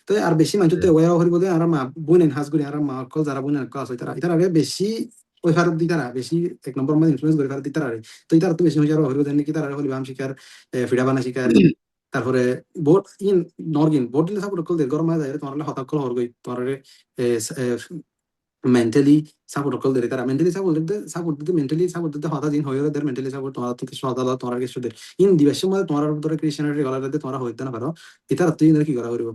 তো আর বেশি মানুষ তো ওয়ার হরিব দে আর মা বোন এনহান্স করি আর মা কল যারা বোন ক্লাস হইতারা ইতারা আগে বেশি ওই ফারত দিতারা বেশি এক নম্বর মানে ইনফ্লুয়েন্স করে ফারত দিতারা তো ইতারা তো বেশি হইয়ার হরিব দেন কি তারা হলি বাম শিকার ফিডা বানা শিকার তারপরে বোট ইন নরগিন বোট দিলে সাপোর্ট কল দে গরম মাঝে তোমার হঠাৎ কল হরগই তোমার মেন্টালি সাপোর্ট কল দে তারা মেন্টালি সাপোর্ট দিতে মেন্টালি সাপোর্ট দিতে হঠাৎ দিন হয়ে দের মেন্টালি সাপোর্ট তোমার থেকে সদালা তোমার কিছু দের ইন দিবেশের মধ্যে তোমার ভিতরে ক্রিশ্চিয়ানিটি গলা দিতে তোমার হইতে না পারো ইতারা তুই কি করা হরিব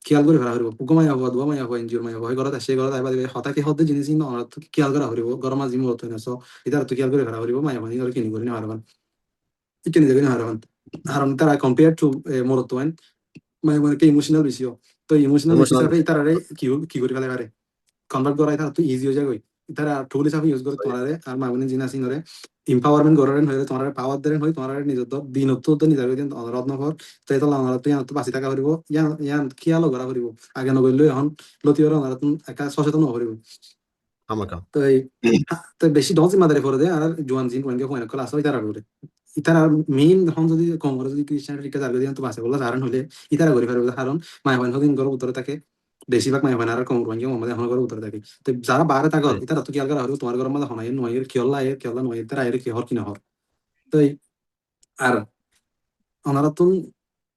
খেয়াল করে ফেলা হরিব পুকুমাই হব দুয়ামাই হব এনজিওর মাই হব হয় ঘরত আসে ঘরত আইবা দিবে হতাকে হতে জিনিস ইন খেয়াল করা হরিব গরমা জিম হতো না সো ইতারা তুই খেয়াল করে ফেলা হরিব মাই হনি কিনি করি না হারবান কিনি দেবে না হারবান হারন তারা কম্পেয়ার টু মোরতোয়ান মানে মানে কি ইমোশনাল বেশি তো ইমোশনাল বেশি ইমোশনাল। হিসাবে তারা কি করে ফেলে পারে কনভার্ট করা এটা তো ইজি হয়ে যায় তারা টুল হিসাবে ইউজ করে তোমার আর মাগুনি জিনা সিনরে এম্পাওয়ারমেন্ট করেন হয়ে তোমার পাওয়ার দেন হয় তোমার নিজের দিনত্ব তো নিজের রত্ন ঘর তো এটা আমরা তুই তো বাঁচি থাকা করিব ইয়ান ইয়ান খেয়ালও করা করিব আগে নগরলে এখন লতি ওরা আমরা একা সচেতন করিব আমাকা। তো এই তো বেশি ডজ মাদারে করে দেয় আর জোয়ান জিন কোনকে কোন কল আসলে তারা করে ইতারা মেইন এখন যদি কংগ্রেস যদি খ্রিস্টান টিকা যাবে তো বাসে বলা কারণ হলে ইতারা করে ফেলবে কারণ মায়াবান হদিন ঘর উত্তরে থাকে বেশিরভাগ মায়াবান আর কংগ্রেস আমাদের এখন ঘর উত্তরে থাকে তো যারা বাইরে থাকে ইতারা তো কি আলগা হলো তোমার ঘর মধ্যে হনাই নয়ের কিয়ল্লা নয়ের তারা এর কি হর কিনা হর তো আর ওনারা তো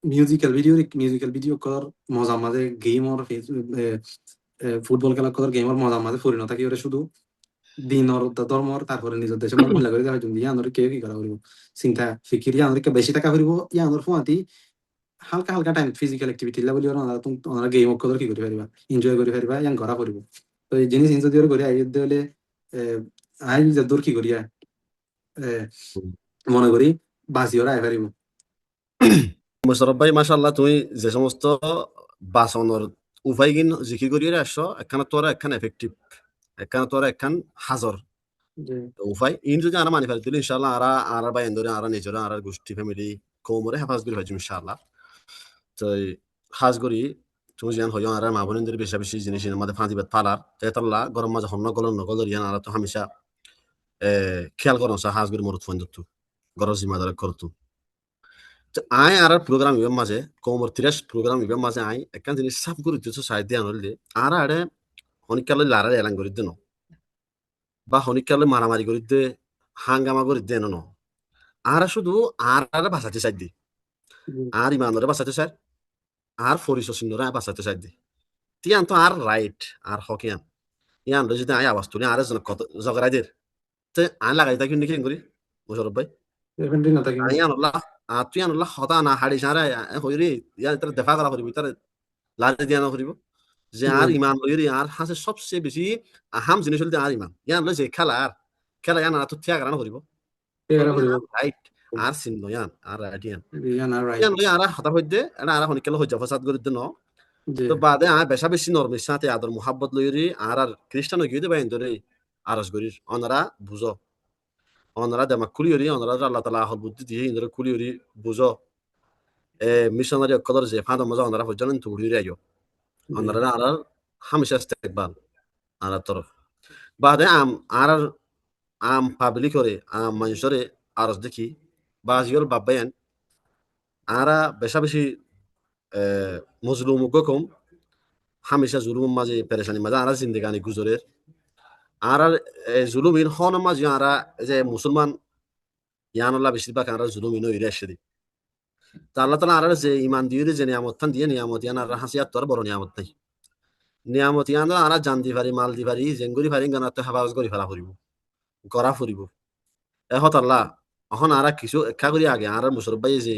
মিউজিক্যাল ভিডিও কর মজা মাঝে গেম ওর ফুটবল খেলা করার গেমের মজা মাঝে পরিণত কি ওরা শুধু দিনর ধর্মর তারপরে নিজের দেশের মধ্যে মহিলা করে দেওয়া হয় ইয়া আন্দোলন কেউ কি করা করিব চিন্তা ফিকির ইয়া আন্দোলন বেশি টাকা করিব ইয়া আন্দোলন ফুয়াতি হালকা হালকা টাইম ফিজিক্যাল অ্যাক্টিভিটি বলি ওনারা গেম অক্ষর কি করে পারিবা এনজয় করে পারিবা ইয়াং ঘরা করিব তো এই জিনিস এনজয় দিয়ে করে আই হলে আই যে দূর কি করিয়া মনে করি বাসি ওরা আই পারিব মোশারফ ভাই মাশাআল্লাহ তুমি যে সমস্ত বাসনের উপায় কিন জিকির করিয়ে আসছো একখানা তোরা একখান এফেক্টিভ একখানা তোরা একখান হাজর উপায় ইন যদি আরা মানি ফেলতে ইনশাআল্লাহ আরা আরা বাই এন্দরে আরা নিজরা আরা গোষ্ঠী ফ্যামিলি কোমরে হেফাজ করে হইছে ইনশাআল্লাহ তো হাজ করি তুমি যেন হইও আরা মা বোনদের বেশি বেশি জিনিস আমাদের ফাঁদি বাদ ফালার তেতাল্লা গরম মাঝে হন্ন গলন নগল ইয়ান আরা তো হামেশা খেয়াল করো সা হাজ করি মরত ফোন দত্তু গরজ জিম্মাদার করতু আই আর প্রোগ্রাম ইবেন মাঝে কোমর তিরাস প্রোগ্রাম ইবেন মাঝে আই একখান জিনিস সাফ করে দিতেছো সাইড দিয়ে আনলে আর আরে হনিকালে লারা এলান করে দেন বা হনিকালে মারামারি করে দে হাঙ্গামা করে দেন ন আর শুধু আর বাঁচাতে চাই দি আর ইমানরে বাঁচাতে চাই আর ফরিস সিন্নরা বাঁচাতে চাই দি তিয়ান তো আর রাইট আর হকিয়ান ইয়ান যদি আই আওয়াজ তুলি আর কত জগরাই দের তে আই লাগাই থাকি নাকি করি মুশারফ ভাই এখানে না থাকি আই আনল্লাহ তুই আনল্লাহ হতা না হাড়ি সারা হইরি ইয়ার তার দেখা করা করিবি তার লারে দিয়া না করিব যে আর ইমান লইরি আর হাসে সবচেয়ে বেশি আহাম জিনিস হল আর ইমান ইয়ান লই যে খেলা ইয়ান আর তো থিয়া করানো করিব রাইট আর চিহ্ন ইয়ান আর রাইট ইয়ান ইয়ান লই আর হতা হইতে এটা আর হনিকেল হইজা ফসাদ করি ন তো বাদে আর বেশা বেশি নরমের সাথে আদর মুহাব্বত লইরি আর খ্রিস্টান হই গিয়ে বাইন ধরে আরজ করির অনারা বুঝো অনারা দেমাক কুলিয়রি অনারা আল্লাহ তাআলা হল বুদ্ধি দিয়ে ইন্দরে কুলিয়রি বুঝো মিশনারি অকদর যে ফাদা মজা অনারা হইজান তুড়ি রাইও অনারা আর হামেশা ইস্তেকবাল আর তরফ বাদে আম পাবলিক করে আম মানুষরে আরজ দেখি বাজিওর বাবায়ান আরা বেশা বেশি মজলুম কম হামেশা জুলুম মাঝে পেরেশানি মাঝে আরা জিন্দেগানি গুজরের আর জুলুমিন হন মাঝে আরা যে মুসলমান ইয়ানুল্লাহ বেশিরভাগ আরা জুলুমিন ইরে আসে দি তা আল্লাহ তালা আর যে ইমান দিয়ে যে নিয়ামত থান দিয়ে নিয়ামত ইয়ান আর হাসিয়াত তোর বড় নিয়ামত নাই নিয়ামত ইয়ান আরা জান দি পারি মাল দি পারি জেঙ্গুরি পারি গানাতে হাবাজ করি ফেলা ফুরিব গড়া ফুরিব এহত আল্লাহ এখন আর কিছু একা করি আগে আর মুসরফ ভাই যে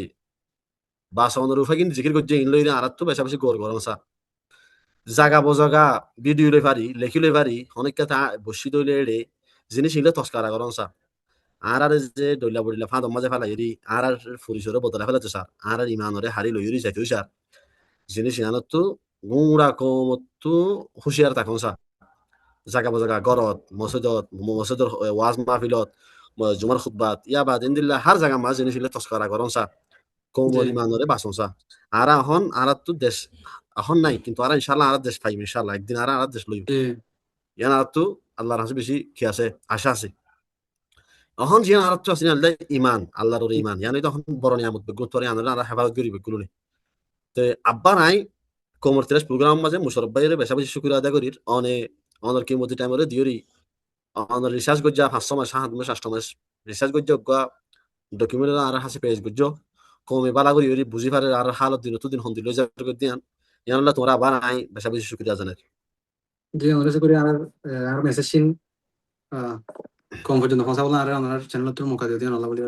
বাসনের উফা কিন্তু জিকির করছে ইন লইরে আর তো বেশা বেশি গড় গরম সা জাগা বজাগা ভিডিও লই পারি লেখি লই পারি অনেক কথা বসি দইলে এড়ে জিনিস ইলে তস্কারা গরম সা আর যে দইলা বড়িলা ফাঁদ মাঝে ফেলা এরি আর ফুরিসরে বদলা ফেলাতে স্যার আর ইমানরে হারি লইরি যাইতে স্যার জিনিস ইনানত তো গুড়া কমতো হুঁশিয়ার থাকুন স্যার জাগা জাগা গরত মসজিদর ওয়াজ মাহফিলত জুমার খুতবাত ইয়া বাদ ইনদিল্লাহ হার জাগা মা জিনিস তস্করা করন সা জি কৌমর ইমানরে বাসন সা আর এখন আর তো দেশ এখন নাই কিন্তু আর ইনশাআল্লাহ আর দেশ পাইম ইনশাআল্লাহ একদিন আর দেশ লইব জি ইয়ান আর তো আল্লাহর কাছে বেশি কি আছে আশা আছে এখন জিয়ান আর তো আছে আল্লাহ ইমান আল্লাহর ওর ইমান ইয়ানি তখন বড় নিয়ামত বেগুন তোরে আনরা আর হেফাজত করি বেগুলো নি তে আব্বা নাই কোমর তিরাস প্রোগ্রাম মাঝে মুশারফ ভাইয়ের বেশা বেশি শুক্রিয়া আদায় করির অনের কিমতি টাইমরে দিওরি অনের রিসার্চ গজ্জা 5 মাস 7 মাস 8 মাস রিসার্চ গজ্জা ডকুমেন্ট আর হাসি পেজ গজ্জা কমে বালা করি ওরি বুঝি পারে আর হালত দিন তো দিন হন দিল যা করে দিয়ান ইয়ানলা তোমরা আবার নাই বেশা বেশি শুক্রিয়া জানাই জি আমরা করে আর মেসেজ সিন কম পর্যন্ত কথা বলা আর আমার চ্যানেল তোর মুখ দিয়ে দিয়ে নলা বলি